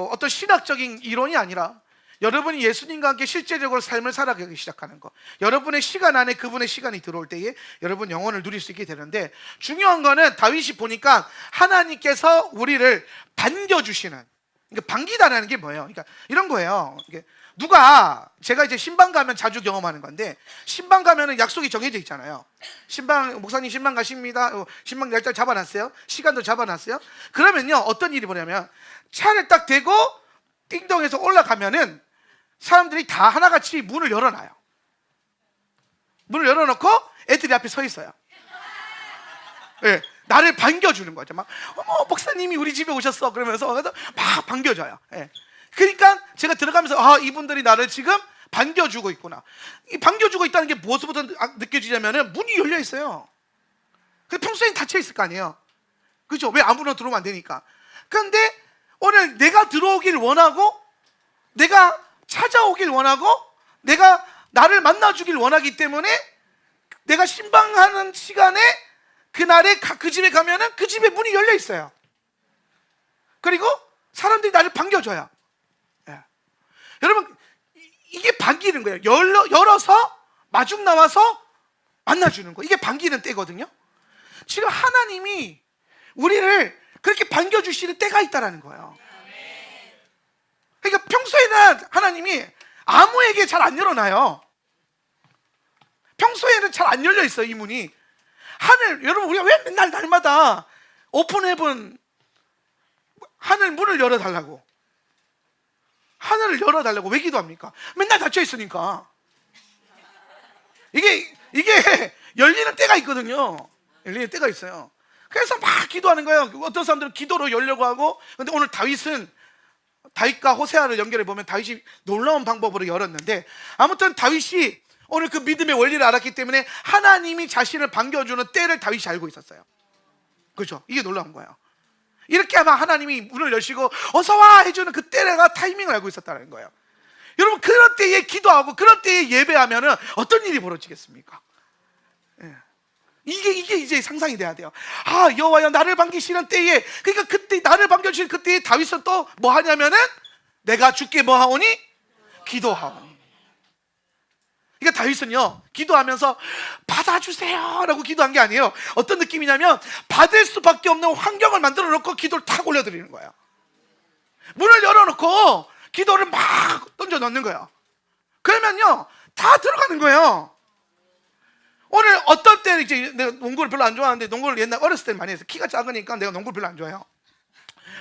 어떤 신학적인 이론이 아니라 여러분이 예수님과 함께 실제적으로 삶을 살아가기 시작하는 거, 여러분의 시간 안에 그분의 시간이 들어올 때에 여러분 영혼을 누릴 수 있게 되는데, 중요한 거는 다윗이 보니까 하나님께서 우리를 반겨주시는, 그러니까 반기다라는 게 뭐예요? 그러니까 이런 거예요. 누가, 제가 이제 신방 가면 자주 경험하는 건데, 신방 가면은 약속이 정해져 있잖아요. 목사님 신방 가십니다. 신방 날짜 잡아놨어요. 시간도 잡아놨어요. 그러면요, 어떤 일이 뭐냐면, 차를 딱 대고 띵동해서 올라가면은 사람들이 다 하나같이 문을 열어놔요. 문을 열어놓고 애들이 앞에 서 있어요. 네, 나를 반겨주는 거죠. 막, 어머, 목사님이 우리 집에 오셨어. 그러면서 막 반겨줘요. 네. 그러니까 제가 들어가면서, 아, 이분들이 나를 지금 반겨주고 있구나. 이 반겨주고 있다는 게 무엇부터 느껴지냐면은 문이 열려 있어요. 평소엔 닫혀 있을 거 아니에요. 그죠? 왜 아무나 들어오면 안 되니까. 그런데 오늘 내가 들어오길 원하고, 내가 찾아오길 원하고, 내가 나를 만나주길 원하기 때문에 내가 신방하는 시간에 그날에 그 집에 가면은 그 집에 문이 열려 있어요. 그리고 사람들이 나를 반겨줘요. 예. 여러분, 이게 반기는 거예요. 열어서 마중 나와서 만나주는 거. 이게 반기는 때거든요. 지금 하나님이 우리를 그렇게 반겨주시는 때가 있다라는 거예요. 그러니까 평소에는 하나님이 아무에게 잘 안 열어놔요. 평소에는 잘 안 열려 있어요, 이 문이. 여러분, 우리가 왜 맨날 날마다 오픈 헤븐, 하늘 문을 열어달라고, 하늘을 열어달라고 왜 기도합니까? 맨날 닫혀 있으니까. 이게 열리는 때가 있거든요. 열리는 때가 있어요. 그래서 막 기도하는 거예요. 어떤 사람들은 기도로 열려고 하고, 근데 오늘 다윗과 호세아를 연결해 보면 다윗이 놀라운 방법으로 열었는데, 아무튼 다윗이 오늘 그 믿음의 원리를 알았기 때문에 하나님이 자신을 반겨주는 때를 다윗이 알고 있었어요. 그렇죠? 이게 놀라운 거예요. 이렇게 하면 하나님이 문을 여시고 어서 와 해주는 그 때가 타이밍을 알고 있었다는 거예요. 여러분, 그런 때에 기도하고 그런 때에 예배하면 어떤 일이 벌어지겠습니까? 예. 이게 이제 상상이 돼야 돼요. 아, 여호와여, 나를 반기시는 때에, 그러니까 그때 나를 반겨주시는 그때에 다윗은 또 뭐 하냐면은 내가 주께 뭐 하오니? 기도하오니. 그러니까 다윗은요 기도하면서 받아주세요 라고 기도한 게 아니에요. 어떤 느낌이냐면 받을 수밖에 없는 환경을 만들어 놓고 기도를 탁 올려드리는 거예요. 문을 열어놓고 기도를 막 던져 넣는 거예요. 그러면요 다 들어가는 거예요. 오늘 어떤 때는 이제 내가 농구를 별로 안 좋아하는데, 농구를 옛날 어렸을 때 많이 했어요. 키가 작으니까 내가 농구를 별로 안 좋아해요.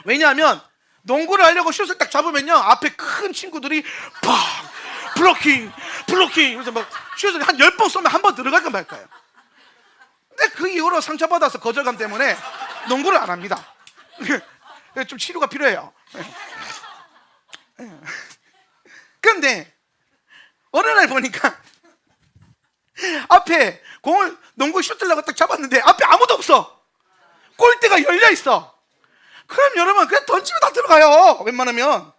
왜냐하면 농구를 하려고 슛을 딱 잡으면요 앞에 큰 친구들이 팍 블로킹 그래서 막 슛을 한 10번 쏘면 한 번 들어갈까 말까요. 근데 그 이후로 상처받아서 거절감 때문에 농구를 안 합니다. 좀 치료가 필요해요. 그런데 어느 날 보니까 앞에 공을 농구 슛을 딱 잡았는데 앞에 아무도 없어. 골대가 열려 있어. 그럼 여러분 그냥 던지면 다 들어가요. 웬만하면.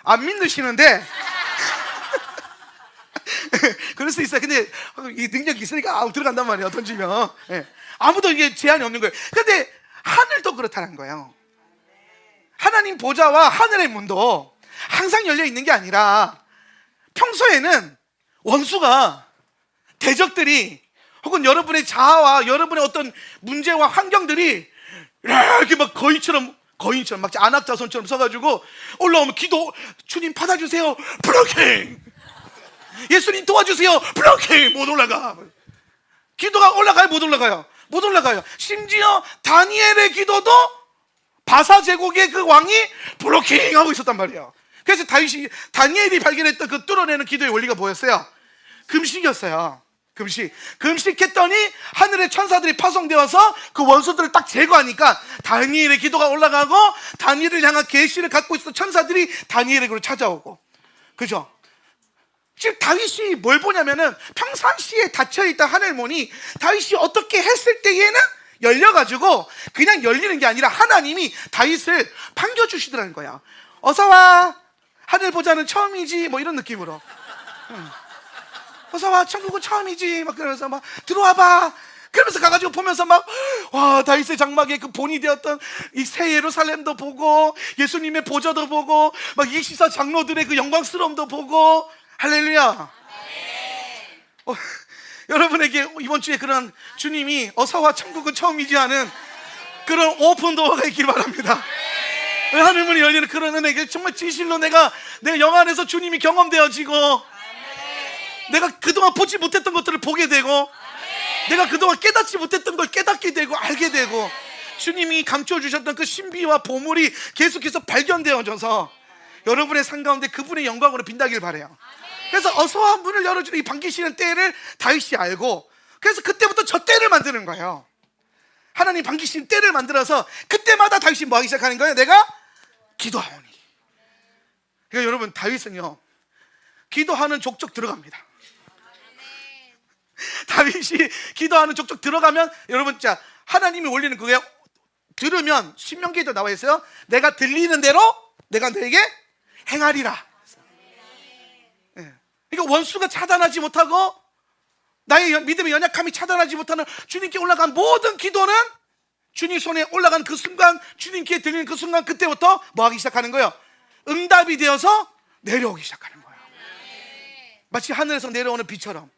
안 믿으시는데 그럴 수 있어요. 근데 이 능력이 있으니까 들어간단 말이에요. 던지면. 아무도 이게 제한이 없는 거예요. 근데 하늘도 그렇다는 거예요. 하나님 보좌와 하늘의 문도 항상 열려 있는 게 아니라 평소에는 원수가, 대적들이, 혹은 여러분의 자아와 여러분의 어떤 문제와 환경들이 이렇게 막 거인처럼 막 안악자손처럼 서가지고 올라오면 기도, 주님 받아주세요, 블로킹. 예수님 도와주세요, 블로킹. 못 올라가. 기도가 올라가요, 못 올라가요? 못 올라가요. 심지어 다니엘의 기도도 바사 제국의 그 왕이 블로킹 하고 있었단 말이에요. 그래서 다니엘이 발견했던 그 뚫어내는 기도의 원리가 뭐였어요? 금식이었어요. 금식했더니 하늘의 천사들이 파송되어서 그 원수들을 딱 제거하니까 다니엘의 기도가 올라가고, 다니엘을 향한 계시를 갖고 있었던 천사들이 다니엘에게로 찾아오고. 그죠? 지금 다윗이 뭘 보냐면은 평상시에 닫혀있던 하늘문이 다윗이 어떻게 했을 때에는 열려가지고 그냥 열리는 게 아니라 하나님이 다윗을 반겨주시더라는 거야. 어서와, 하늘 보자는 처음이지, 뭐 이런 느낌으로. 어서와, 천국은 처음이지, 막 그러면서 막 들어와봐. 그러면서 가가지고 보면서 막, 와, 다윗의 장막에 그 본이 되었던 이 새 예루살렘도 보고, 예수님의 보좌도 보고, 막 24 장로들의 그 영광스러움도 보고. 할렐루야. 여러분에게 이번 주에 그런 주님이 어서와 천국은 처음이지 하는 그런 오픈 도어가 있길 바랍니다. 하늘문이 열리는 그런 은혜가 정말 진실로 내가 내 영 안에서 주님이 경험되어지고, 내가 그동안 보지 못했던 것들을 보게 되고, 내가 그동안 깨닫지 못했던 걸 깨닫게 되고 알게 되고, 주님이 감춰주셨던 그 신비와 보물이 계속해서 발견되어져서 여러분의 삶 가운데 그분의 영광으로 빛나길 바라요. 그래서 어서와, 문을 열어주는 이 반기시는 때를 다윗이 알고, 그래서 그때부터 저 때를 만드는 거예요. 하나님 반기시는 때를 만들어서 그때마다 다윗이 뭐 하기 시작하는 거예요? 내가 기도하오니. 그러니까 여러분, 다윗은요 기도하는 족족 들어갑니다. 다윗이 기도하는 족족 들어가면, 여러분 자, 하나님이 올리는 그게 들으면 신명기에도 나와 있어요. 내가 들리는 대로 내가 너에게 행하리라. 그러니까 원수가 차단하지 못하고, 나의 믿음의 연약함이 차단하지 못하는 주님께 올라간 모든 기도는 주님 손에 올라간 그 순간, 주님 귀에 들리는 그 순간, 그때부터 뭐 하기 시작하는 거예요? 응답이 되어서 내려오기 시작하는 거예요. 마치 하늘에서 내려오는 비처럼.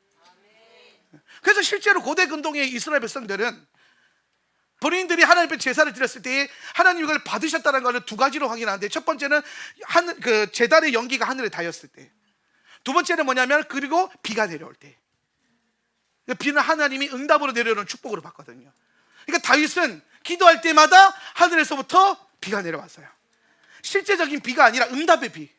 그래서 실제로 고대 근동의 이스라엘 백성들은 본인들이 하나님 앞에 제사를 드렸을 때 하나님 이걸 받으셨다는 것을 두 가지로 확인하는데, 첫 번째는 그 제단의 연기가 하늘에 닿았을 때, 두 번째는 뭐냐면 그리고 비가 내려올 때. 비는 하나님이 응답으로 내려오는 축복으로 봤거든요. 그러니까 다윗은 기도할 때마다 하늘에서부터 비가 내려왔어요. 실제적인 비가 아니라 응답의 비.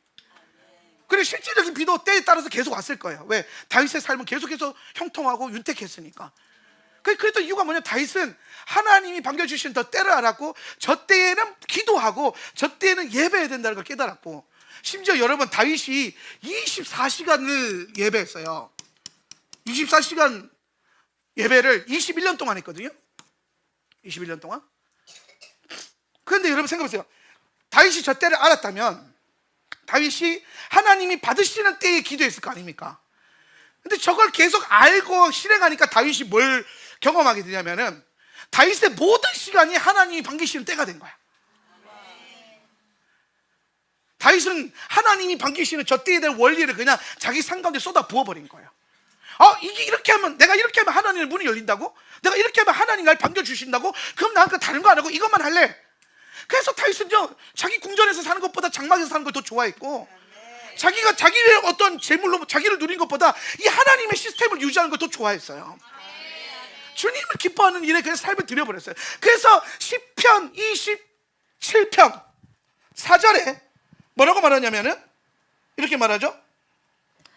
그리고 실제적인 비도 때에 따라서 계속 왔을 거예요. 왜? 다윗의 삶은 계속해서 형통하고 윤택했으니까. 그랬던 이유가 뭐냐? 다윗은 하나님이 반겨주신 저 때를 알았고, 저 때에는 기도하고 저 때에는 예배해야 된다는 걸 깨달았고, 심지어 여러분 다윗이 24시간을 예배했어요. 24시간 예배를 21년 동안 했거든요. 21년 동안. 그런데 여러분 생각해보세요. 다윗이 저 때를 알았다면 다윗이 하나님이 받으시는 때에 기도했을 거 아닙니까? 근데 저걸 계속 알고 실행하니까 다윗이 뭘 경험하게 되냐면은, 다윗의 모든 시간이 하나님이 반기시는 때가 된 거야. 다윗은 하나님이 반기시는 저 때에 대한 원리를 그냥 자기 삶 가운데 쏟아 부어버린 거예요. 이게 이렇게 하면, 내가 이렇게 하면 하나님의 문이 열린다고? 내가 이렇게 하면 하나님 날 반겨주신다고? 그럼 나한테 다른 거 안 하고 이것만 할래. 그래서 다윗은요, 자기 궁전에서 사는 것보다 장막에서 사는 걸 더 좋아했고, 자기가 자기의 어떤 재물로 자기를 누린 것보다 이 하나님의 시스템을 유지하는 걸 더 좋아했어요. 주님을 기뻐하는 일에 그냥 삶을 들여버렸어요. 그래서 시편 27편 4절에 뭐라고 말하냐면은 이렇게 말하죠.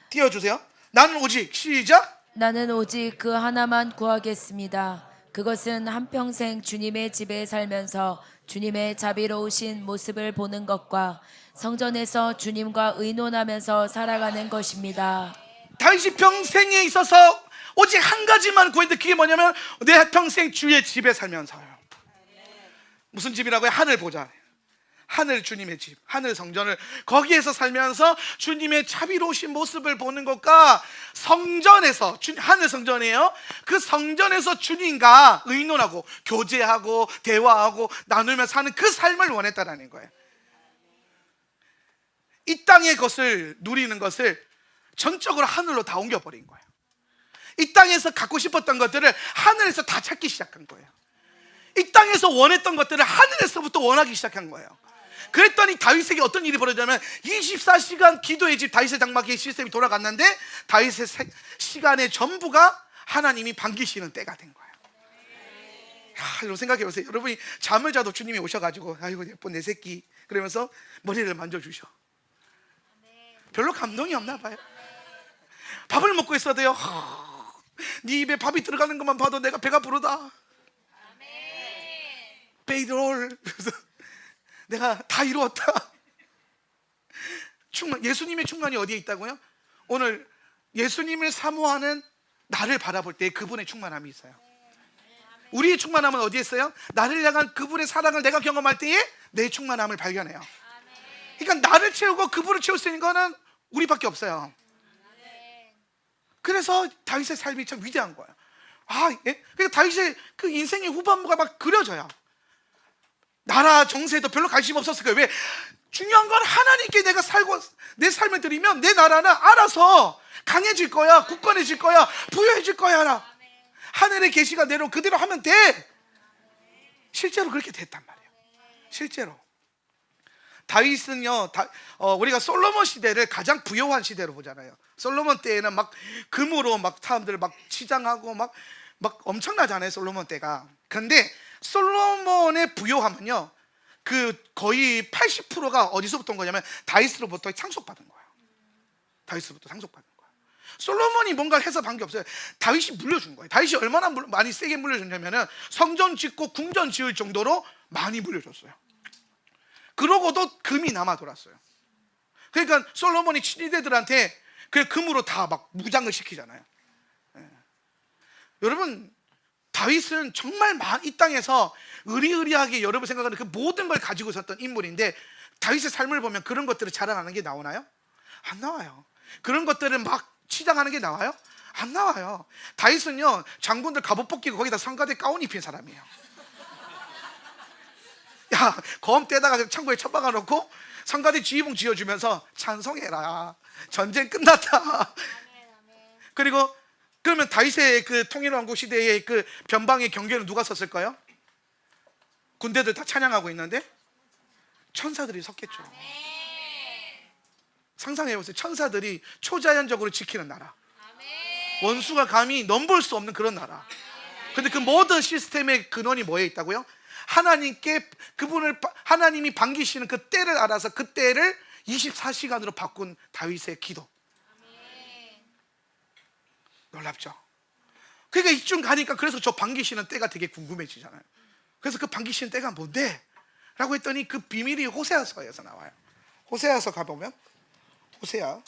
띄워주세요. 나는 오직, 시작, 나는 오직 그 하나만 구하겠습니다. 그것은 한평생 주님의 집에 살면서 주님의 자비로우신 모습을 보는 것과 성전에서 주님과 의논하면서 살아가는 것입니다. 다윗이 평생에 있어서 오직 한 가지만 구했는데 그게 뭐냐면 내 평생 주의 집에 살면서요. 무슨 집이라고요? 하늘 보좌, 하늘 주님의 집, 하늘 성전을 거기에서 살면서 주님의 자비로우신 모습을 보는 것과 성전에서, 하늘 성전이에요. 그 성전에서 주님과 의논하고 교제하고 대화하고 나누며 사는 그 삶을 원했다라는 거예요. 이 땅의 것을 누리는 것을 전적으로 하늘로 다 옮겨버린 거예요. 이 땅에서 갖고 싶었던 것들을 하늘에서 다 찾기 시작한 거예요. 이 땅에서 원했던 것들을 하늘에서부터 원하기 시작한 거예요. 그랬더니 다윗에게 어떤 일이 벌어지냐면 24시간 기도의 집 다윗의 장막의 시스템이 돌아갔는데 다윗의 시간의 전부가 하나님이 반기시는 때가 된 거예요. 여러분 생각해 보세요. 여러분이 잠을 자도 주님이 오셔가지고 아이고 예쁜 내 새끼 그러면서 머리를 만져주셔. 별로 감동이 없나 봐요. 밥을 먹고 있어도요, 네 입에 밥이 들어가는 것만 봐도 내가 배가 부르다. 베이드롤, 내가 다 이루었다. 충만, 예수님의 충만이 어디에 있다고요? 오늘 예수님을 사모하는 나를 바라볼 때 그분의 충만함이 있어요. 우리의 충만함은 어디에 있어요? 나를 향한 그분의 사랑을 내가 경험할 때에 내 충만함을 발견해요. 그러니까 나를 채우고 그분을 채울 수 있는 거는 우리밖에 없어요. 그래서 다윗의 삶이 참 위대한 거예요. 그러니까 다윗의 그 인생의 후반부가 막 그려져요. 나라 정세에도 별로 관심 없었을 거예요. 왜? 중요한 건 하나님께 내가 살고 내 삶을 드리면 내 나라는 알아서 강해질 거야, 굳건해질 거야, 부여해질 거야. 하늘의 계시가 내려 그대로 하면 돼. 실제로 그렇게 됐단 말이에요. 실제로 다윗은요, 우리가 솔로몬 시대를 가장 부요한 시대로 보잖아요. 솔로몬 때에는 막 금으로 막 사람들 막 치장하고 막 엄청나잖아요, 솔로몬 때가. 그런데 솔로몬의 부요함은요, 그 거의 80%가 어디서부터 온 거냐면 다윗으로부터 상속받은 거예요. 다윗으로부터 상속받은 거예요. 솔로몬이 뭔가를 해서 한 게 없어요. 다윗이 물려준 거예요. 다윗이 얼마나 많이 세게 물려줬냐면은 성전 짓고 궁전 지을 정도로 많이 물려줬어요. 그러고도 금이 남아 돌았어요. 그러니까 솔로몬이 친위대들한테 그 금으로 다 막 무장을 시키잖아요. 여러분, 다윗은 정말 이 땅에서 의리의리하게 여러분 생각하는 그 모든 걸 가지고 있었던 인물인데 다윗의 삶을 보면 그런 것들을 자랑하는 게 나오나요? 안 나와요. 그런 것들을 막 치장하는 게 나와요? 안 나와요. 다윗은요, 장군들 갑옷 벗기고 거기다 성가대 가운 입힌 사람이에요. 야, 검 떼다가 창고에 처박아 놓고 성가대 지휘봉 지어주면서 찬송해라, 전쟁 끝났다. 그리고 그러면 다윗의 그 통일왕국 시대의 그 변방의 경계는 누가 섰을까요? 군대들 다 찬양하고 있는데 천사들이 섰겠죠. 상상해보세요. 천사들이 초자연적으로 지키는 나라, 원수가 감히 넘볼 수 없는 그런 나라. 근데 그 모든 시스템의 근원이 뭐에 있다고요? 하나님께 하나님이 반기시는 그 때를 알아서 그 때를 24시간으로 바꾼 다윗의 기도. 놀랍죠? 그러니까 이쯤 가니까 그래서 저 반기시는 때가 되게 궁금해지잖아요. 그래서 그 반기시는 때가 뭔데? 라고 했더니 그 비밀이 호세아서에서 나와요. 호세아서 가보면 호세아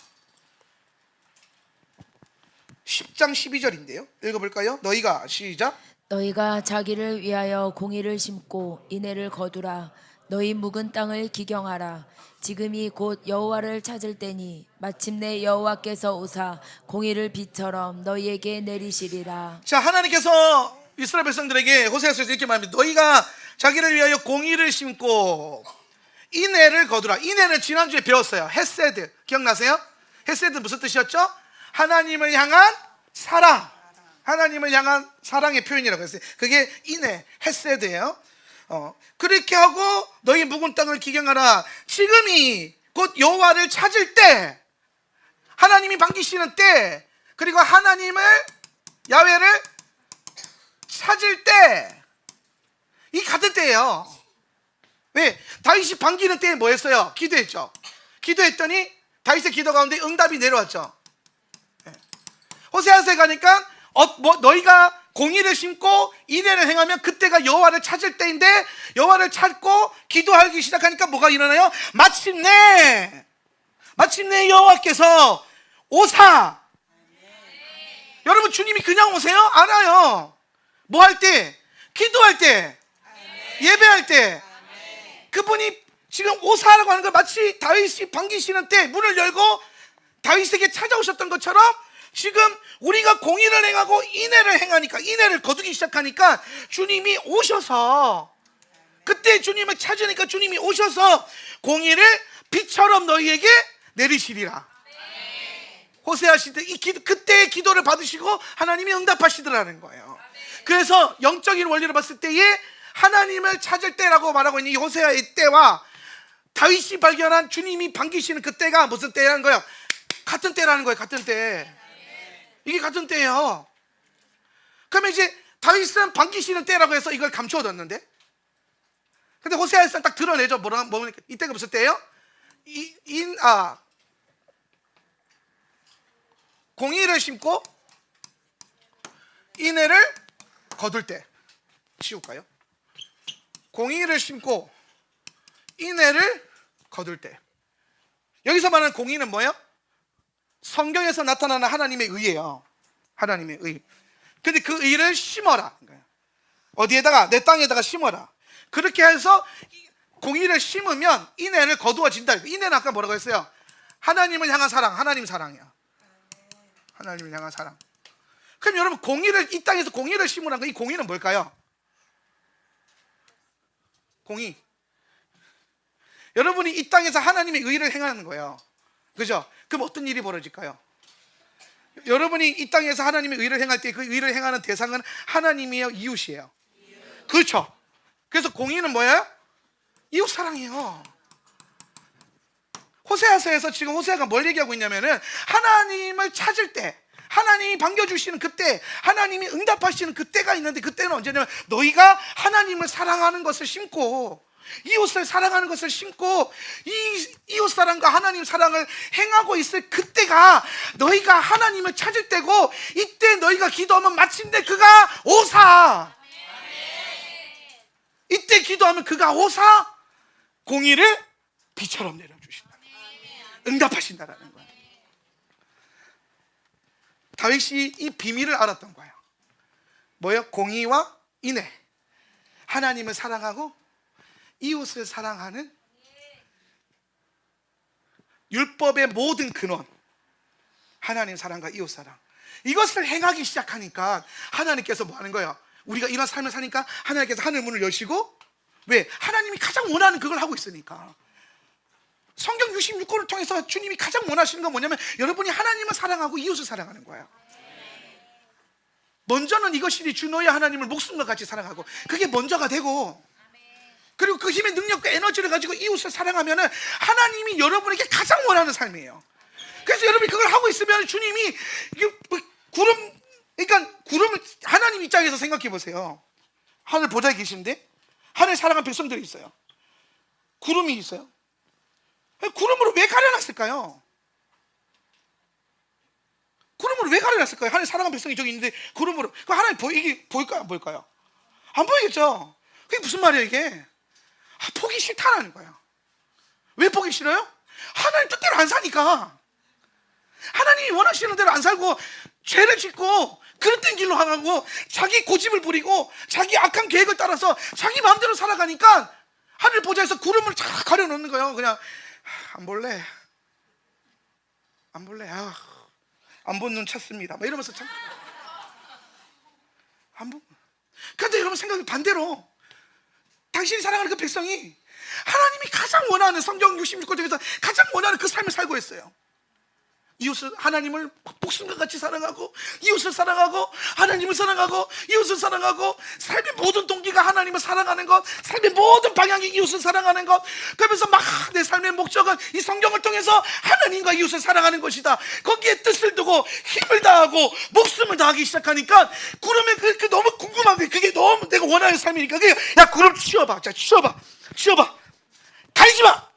10장 12절인데요 읽어볼까요? 너희가, 시작, 너희가 자기를 위하여 공의를 심고 인애를 거두라. 너희 묵은 땅을 기경하라. 지금이 곧 여호와를 찾을 때니 마침내 여호와께서 오사 공의를 비처럼 너희에게 내리시리라. 자, 하나님께서 이스라엘 백성들에게 호세아서에서 이렇게 말합니다. 너희가 자기를 위하여 공의를 심고 인애를 거두라. 인애는 지난주에 배웠어요. 헤세드 기억나세요? 헤세드 무슨 뜻이었죠? 하나님을 향한 사랑, 하나님을 향한 사랑의 표현이라고 했어요. 그게 인애, 헤세드예요. 그렇게 하고 너희 묵은 땅을 기경하라. 지금이 곧 여호와를 찾을 때, 하나님이 반기시는 때, 그리고 하나님을, 야훼를 찾을 때, 이 같은 때예요. 왜? 다윗이 반기는 때에 뭐 했어요? 기도했죠. 기도했더니 다윗의 기도 가운데 응답이 내려왔죠. 호세아서에 가니까 너희가 공의를 심고 인애를 행하면 그때가 여호와를 찾을 때인데, 여호와를 찾고 기도하기 시작하니까 뭐가 일어나요? 마침내 여호와께서 오사. 여러분, 주님이 그냥 오세요? 안 와요. 뭐 할 때? 기도할 때, 예배할 때. 그분이 지금 오사라고 하는 걸 마치 다윗이 반기시는 때 문을 열고 다윗에게 찾아오셨던 것처럼, 지금 우리가 공의를 행하고 인애를 행하니까, 인애를 거두기 시작하니까 주님이 오셔서, 그때 주님을 찾으니까 주님이 오셔서 공의를 비처럼 너희에게 내리시리라. 호세아 시대 그때의 기도를 받으시고 하나님이 응답하시더라는 거예요. 그래서 영적인 원리를 봤을 때에 하나님을 찾을 때라고 말하고 있는 이 호세아의 때와 다윗이 발견한 주님이 반기시는 그 때가 무슨 때라는 거예요? 같은 때라는 거예요. 같은 때. 이게 같은 때예요. 그러면 이제 다윗은 반기시는 때라고 해서 이걸 감추어뒀는데, 근데 호세아에서는 딱 드러내죠. 뭡니까? 이때가 무슨 때예요? 공의를 심고 인애를 거둘 때. 치울까요? 공의를 심고 인애를 거둘 때. 여기서 말하는 공의는 뭐예요? 성경에서 나타나는 하나님의 의예요. 하나님의 의. 근데 그 의를 심어라. 어디에다가? 내 땅에다가 심어라. 그렇게 해서 공의를 심으면 인애를 거두어진다. 인애는 아까 뭐라고 했어요? 하나님을 향한 사랑. 하나님 사랑이야. 하나님을 향한 사랑. 그럼 여러분, 이 땅에서 공의를 심으라는 거, 이 공의는 뭘까요? 공의. 여러분이 이 땅에서 하나님의 의를 행하는 거예요. 그죠? 그럼 어떤 일이 벌어질까요? 여러분이 이 땅에서 하나님의 의를 행할 때 그 의를 행하는 대상은 하나님이에요? 이웃이에요? 그렇죠. 그래서 공의는 뭐예요? 이웃 사랑이에요. 호세아서에서 지금 호세아가 뭘 얘기하고 있냐면은, 하나님을 찾을 때, 하나님이 반겨주시는 그때, 하나님이 응답하시는 그때가 있는데, 그때는 언제냐면 너희가 하나님을 사랑하는 것을 심고 이웃을 사랑하는 것을 심고 이 이웃 사랑과 하나님 사랑을 행하고 있을 그때가 너희가 하나님을 찾을 때고, 이때 너희가 기도하면 마침내 그가 오사. 이때 기도하면 그가 오사 공의를 비처럼 내려주신다. 응답하신다라는 거예요. 다윗이 이 비밀을 알았던 거예요. 뭐예요? 공의와 인애, 하나님을 사랑하고 이웃을 사랑하는 율법의 모든 근원, 하나님 사랑과 이웃 사랑. 이것을 행하기 시작하니까 하나님께서 뭐 하는 거예요? 우리가 이런 삶을 사니까 하나님께서 하늘 문을 여시고, 왜? 하나님이 가장 원하는 그걸 하고 있으니까. 성경 66권을 통해서 주님이 가장 원하시는 건 뭐냐면 여러분이 하나님을 사랑하고 이웃을 사랑하는 거예요. 먼저는 이것이니 주 너의 하나님을 목숨과 같이 사랑하고, 그게 먼저가 되고, 그리고 그 힘의 능력과 에너지를 가지고 이웃을 사랑하면은 하나님이 여러분에게 가장 원하는 삶이에요. 그래서 여러분이 그걸 하고 있으면 주님이 그러니까 구름을, 하나님 입장에서 생각해 보세요. 하늘 보좌에 계신데 하늘 사랑하는 백성들이 있어요. 구름이 있어요. 구름으로 왜 가려놨을까요? 구름으로 왜 가려놨을까요? 하늘 사랑하는 백성이 저기 있는데 구름으로. 그 하나님 이게 보일까요? 안 보일까요? 안 보이겠죠. 그게 무슨 말이에요 이게? 보기 싫다라는 거야. 왜 보기 싫어요? 하나님 뜻대로 안 사니까. 하나님이 원하시는 대로 안 살고 죄를 짓고 그릇된 길로 향하고 자기 고집을 부리고 자기 악한 계획을 따라서 자기 마음대로 살아가니까 하늘 보좌에서 구름을 쫙 가려놓는 거예요. 그냥 안 볼래. 안 볼래. 안 본 눈 찾습니다. 막 이러면서 참. 안 보. 그런데 여러분 생각이 반대로, 당신이 사랑하는 그 백성이 하나님이 가장 원하는, 성경 66권 중에서 가장 원하는 그 삶을 살고 있어요. 이웃을, 하나님을 목숨과 같이 사랑하고 이웃을 사랑하고 하나님을 사랑하고 이웃을 사랑하고 삶의 모든 동기가 하나님을 사랑하는 것, 삶의 모든 방향이 이웃을 사랑하는 것. 그러면서 막 내 삶의 목적은 이 성경을 통해서 하나님과 이웃을 사랑하는 것이다. 거기에 뜻을 두고 힘을 다하고 목숨을 다하기 시작하니까 구름에 그 너무 궁금한 게, 그게 너무 내가 원하는 삶이니까, 야 구름 치워봐, 자 치워봐, 가리지 마.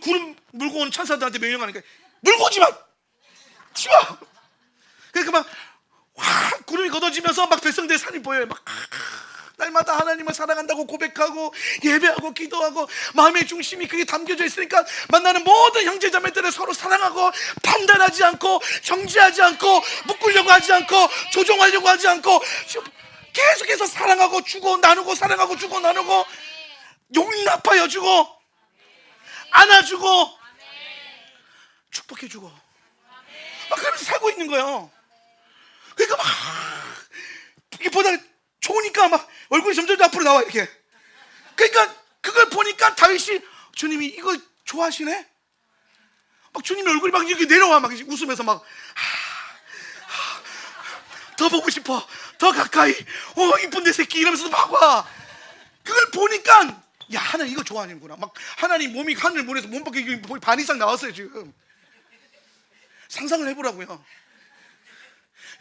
구름 물고 온 천사들한테 명령하니까 물고 오지 마, 치워. 그러니까 막 구름이 걷어지면서 막 백성들의 삶이 보여요. 막 날마다 하나님을 사랑한다고 고백하고 예배하고 기도하고 마음의 중심이 그게 담겨져 있으니까 만나는 모든 형제자매들을 서로 사랑하고 판단하지 않고 정죄하지 않고 묶으려고 하지 않고 조종하려고 하지 않고 계속해서 사랑하고 주고 나누고 사랑하고 주고 나누고 용납하여 주고 안아주고 축복해주고 막 그러면서 살고 있는 거예요. 그러니까 막 이게 보다 좋으니까 막 얼굴이 점점 앞으로 나와 이렇게. 그러니까 그걸 보니까 다윗이 주님이 이걸 좋아하시네. 막 주님의 얼굴이 막 이렇게 내려와 막 웃으면서 막 더 보고 싶어, 더 가까이, 이쁜 내 새끼 이러면서 막 와. 그걸 보니까 야, 하나님 이거 좋아하는구나. 막 하나님 몸이 하늘 문에서 몸 밖에 반 이상 나왔어요 지금. 상상을 해보라고요.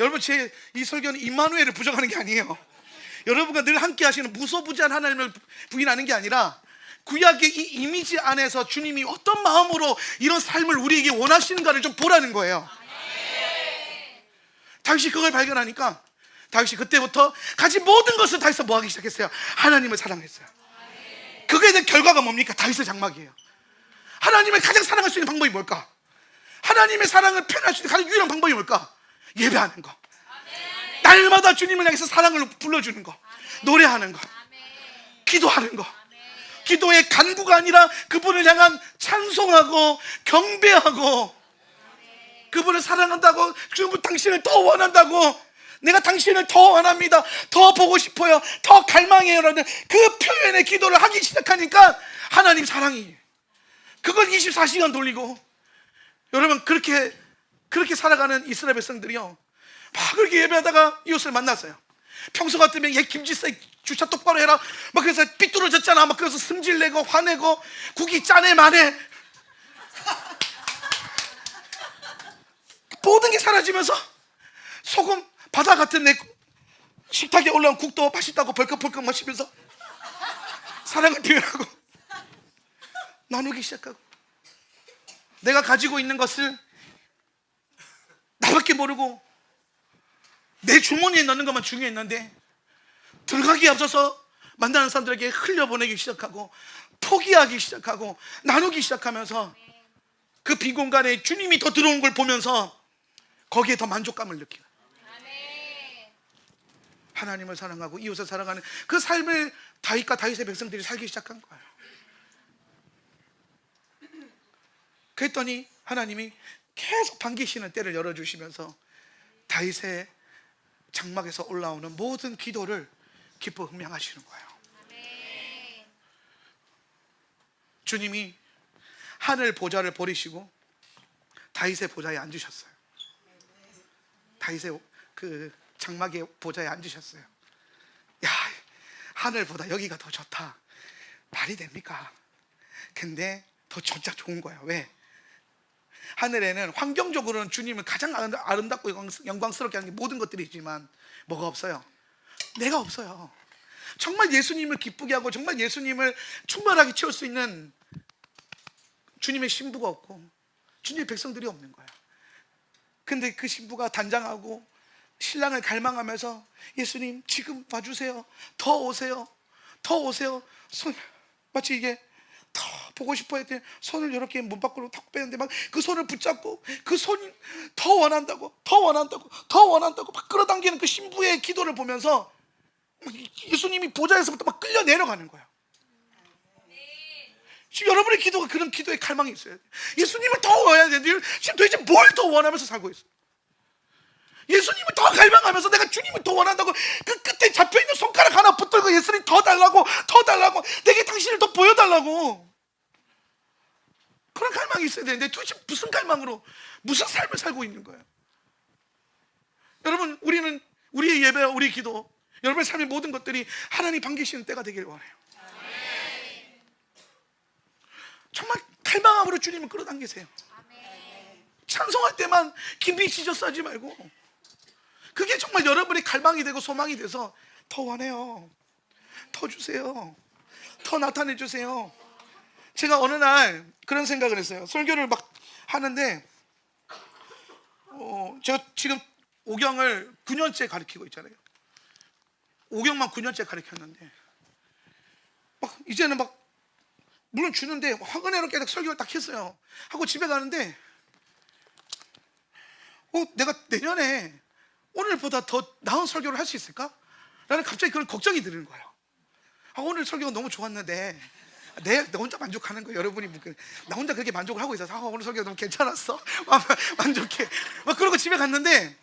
여러분, 제 이 설교는 임마누엘을 부정하는 게 아니에요. 여러분과 늘 함께 하시는 무소부지한 하나님을 부인하는 게 아니라 구약의 이 이미지 안에서 주님이 어떤 마음으로 이런 삶을 우리에게 원하시는가를 좀 보라는 거예요. 다윗이 그걸 발견하니까 다윗이 그때부터 가진 모든 것을 다해서 뭐 하기 시작했어요? 하나님을 사랑했어요. 그거에 대한 결과가 뭡니까? 다윗의 장막이에요. 하나님을 가장 사랑할 수 있는 방법이 뭘까? 하나님의 사랑을 표현할 수 있는 가장 유일한 방법이 뭘까? 예배하는 거. 날마다 주님을 향해서 사랑을 불러주는 거, 노래하는 거, 기도하는 거. 기도의 간구가 아니라 그분을 향한 찬송하고 경배하고 그분을 사랑한다고, 그분 당신을 더 원한다고, 내가 당신을 더 원합니다, 더 보고 싶어요, 더 갈망해요 라는 그 표현의 기도를 하기 시작하니까 하나님 사랑이, 그걸 24시간 돌리고. 여러분, 그렇게 살아가는 이스라엘 백성들이요, 막 그렇게 예배하다가 이웃을 만났어요. 평소 같으면 얘 김지사 주차 똑바로 해라 막 그래서 삐뚤어졌잖아 막 그래서 승질내고 화내고 국이 짜네 마네 모든 게 사라지면서 소금 바다 같은 내 식탁에 올라온 국도 맛있다고 벌컥벌컥 마시면서 사랑을 표현하고 나누기 시작하고, 내가 가지고 있는 것을 나밖에 모르고 내 주머니에 넣는 것만 중요했는데 들어가기에 앞서서 만나는 사람들에게 흘려보내기 시작하고 포기하기 시작하고 나누기 시작하면서 그 빈 공간에 주님이 더 들어온 걸 보면서 거기에 더 만족감을 느끼는, 하나님을 사랑하고 이웃을 사랑하는 그 삶을 다윗과 다윗의 백성들이 살기 시작한 거예요. 그랬더니 하나님이 계속 반기시는 때를 열어주시면서 다윗의 장막에서 올라오는 모든 기도를 기뻐 흠양하시는 거예요. 주님이 하늘 보좌를 버리시고 다윗의 보좌에 앉으셨어요. 다윗의 그 장막의 보좌에 앉으셨어요. 야, 하늘보다 여기가 더 좋다. 말이 됩니까? 근데 더 진짜 좋은 거예요. 왜? 하늘에는 환경적으로는 주님을 가장 아름답고 영광스럽게 하는 게 모든 것들이지만 뭐가 없어요? 내가 없어요. 정말 예수님을 기쁘게 하고 정말 예수님을 충만하게 채울 수 있는 주님의 신부가 없고 주님의 백성들이 없는 거예요. 근데 그 신부가 단장하고 신랑을 갈망하면서 예수님 지금 봐주세요, 더 오세요, 더 오세요. 마치 이게 더 보고 싶어 했더니 손을 이렇게 문 밖으로 탁 빼는데 막 그 손을 붙잡고 그 손이 더 원한다고 더 원한다고 더 원한다고 막 끌어당기는 그 신부의 기도를 보면서 예수님이 보좌에서부터 막 끌려 내려가는 거예요. 지금 여러분의 기도가 그런 기도의 갈망이 있어요. 예수님을 더 원해야 되는데 지금 도대체 뭘 더 원하면서 살고 있어요? 예수님을 더 갈망하면서 내가 주님을 더 원한다고 그 끝에 잡혀있는 손가락 하나 붙들고 예수님 더 달라고 더 달라고 내게 당신을 더 보여달라고. 그런 갈망이 있어야 되는데 도대체 무슨 갈망으로 무슨 삶을 살고 있는 거예요? 여러분, 우리는 우리의 예배와 우리 기도, 여러분의 삶의 모든 것들이 하나님 반기시는 때가 되길 원해요. 정말 갈망함으로 주님을 끌어당기세요. 찬송할 때만 김비 지저스 하지 말고, 그게 정말 여러분의 갈망이 되고 소망이 돼서 더 원해요. 더 주세요. 더 나타내 주세요. 제가 어느 날 그런 생각을 했어요. 설교를 막 하는데 제가 지금 오경을 9년째 가르치고 있잖아요. 오경만 9년째 가르쳤는데 막 이제는 막 물론 주는데 화근혜롭게 설교를 딱 했어요. 하고 집에 가는데 내가 내년에 오늘보다 더 나은 설교를 할 수 있을까? 라는 갑자기 그런 걱정이 드는 거예요. 오늘 설교가 너무 좋았는데 나 혼자 만족하는 거예요. 여러분이 나 혼자 그렇게 만족을 하고 있어서 오늘 설교가 너무 괜찮았어. 만족해. 막 그러고 집에 갔는데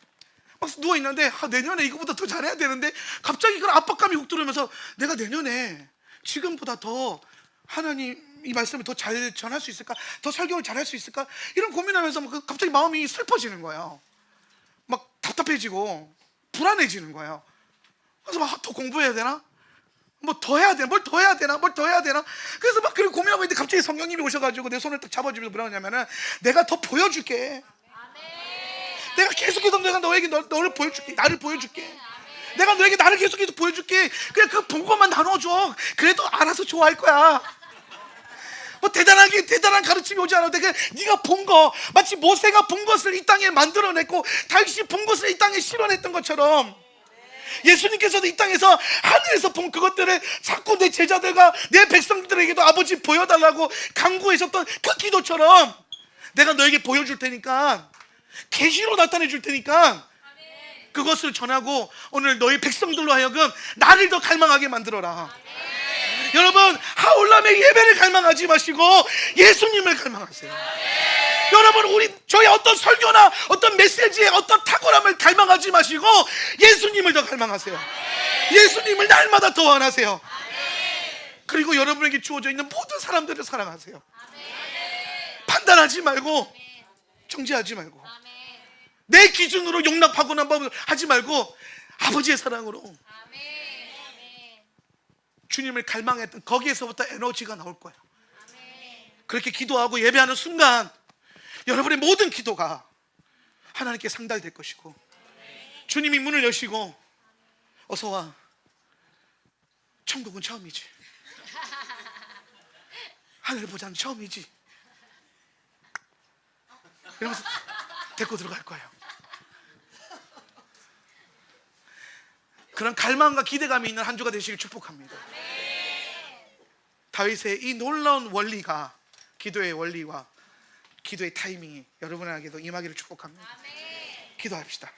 막 누워있는데 내년에 이거보다 더 잘해야 되는데 갑자기 그런 압박감이 훅 들어오면서 내가 내년에 지금보다 더 하나님 이 말씀을 더 잘 전할 수 있을까? 더 설교를 잘 할 수 있을까? 이런 고민하면서 막 갑자기 마음이 슬퍼지는 거예요. 막 답답해지고 불안해지는 거예요. 그래서 막 더 공부해야 되나? 뭐 더 해야 되나? 뭘 더 해야 되나? 뭘 더 해야 되나? 그래서 막 그렇게 고민하고 있는데 갑자기 성령님이 오셔가지고 내 손을 딱 잡아주면서 뭐라고 하냐면은 내가 더 보여줄게. 내가 계속해서 내가 너에게 너를 보여줄게. 나를 보여줄게. 내가 너에게 나를 계속해서 보여줄게. 그냥 그 본 것만 나눠줘. 그래도 알아서 좋아할 거야. 뭐 대단한 가르침이 오지 않아도 그냥 네가 본 거, 마치 모세가 본 것을 이 땅에 만들어냈고 다윗이 본 것을 이 땅에 실현했던 것처럼 예수님께서도 이 땅에서 하늘에서 본 그것들을 자꾸 내 제자들과 내 백성들에게도 아버지 보여달라고 간구하셨던 그 기도처럼 내가 너에게 보여줄 테니까, 계시로 나타내 줄 테니까 그것을 전하고 오늘 너희 백성들로 하여금 나를 더 갈망하게 만들어라. 여러분, 하울람의 예배를 갈망하지 마시고 예수님을 갈망하세요. 여러분, 저희 어떤 설교나 어떤 메시지의 어떤 탁월함을 갈망하지 마시고 예수님을 더 갈망하세요. 예수님을 날마다 더 원하세요. 그리고 여러분에게 주어져 있는 모든 사람들을 사랑하세요. 판단하지 말고, 정죄하지 말고, 내 기준으로 용납하거나 하지 말고 아버지의 사랑으로 주님을 갈망했던 거기에서부터 에너지가 나올 거예요. 그렇게 기도하고 예배하는 순간 여러분의 모든 기도가 하나님께 상달될 것이고, 주님이 문을 여시고 어서 와, 천국은 처음이지, 하늘 보자는 처음이지 이러면서 데리고 들어갈 거예요. 그런 갈망과 기대감이 있는 한 주가 되시길 축복합니다. 다윗의 이 놀라운 원리가, 기도의 원리와 기도의 타이밍이 여러분에게도 임하기를 축복합니다. 기도합시다.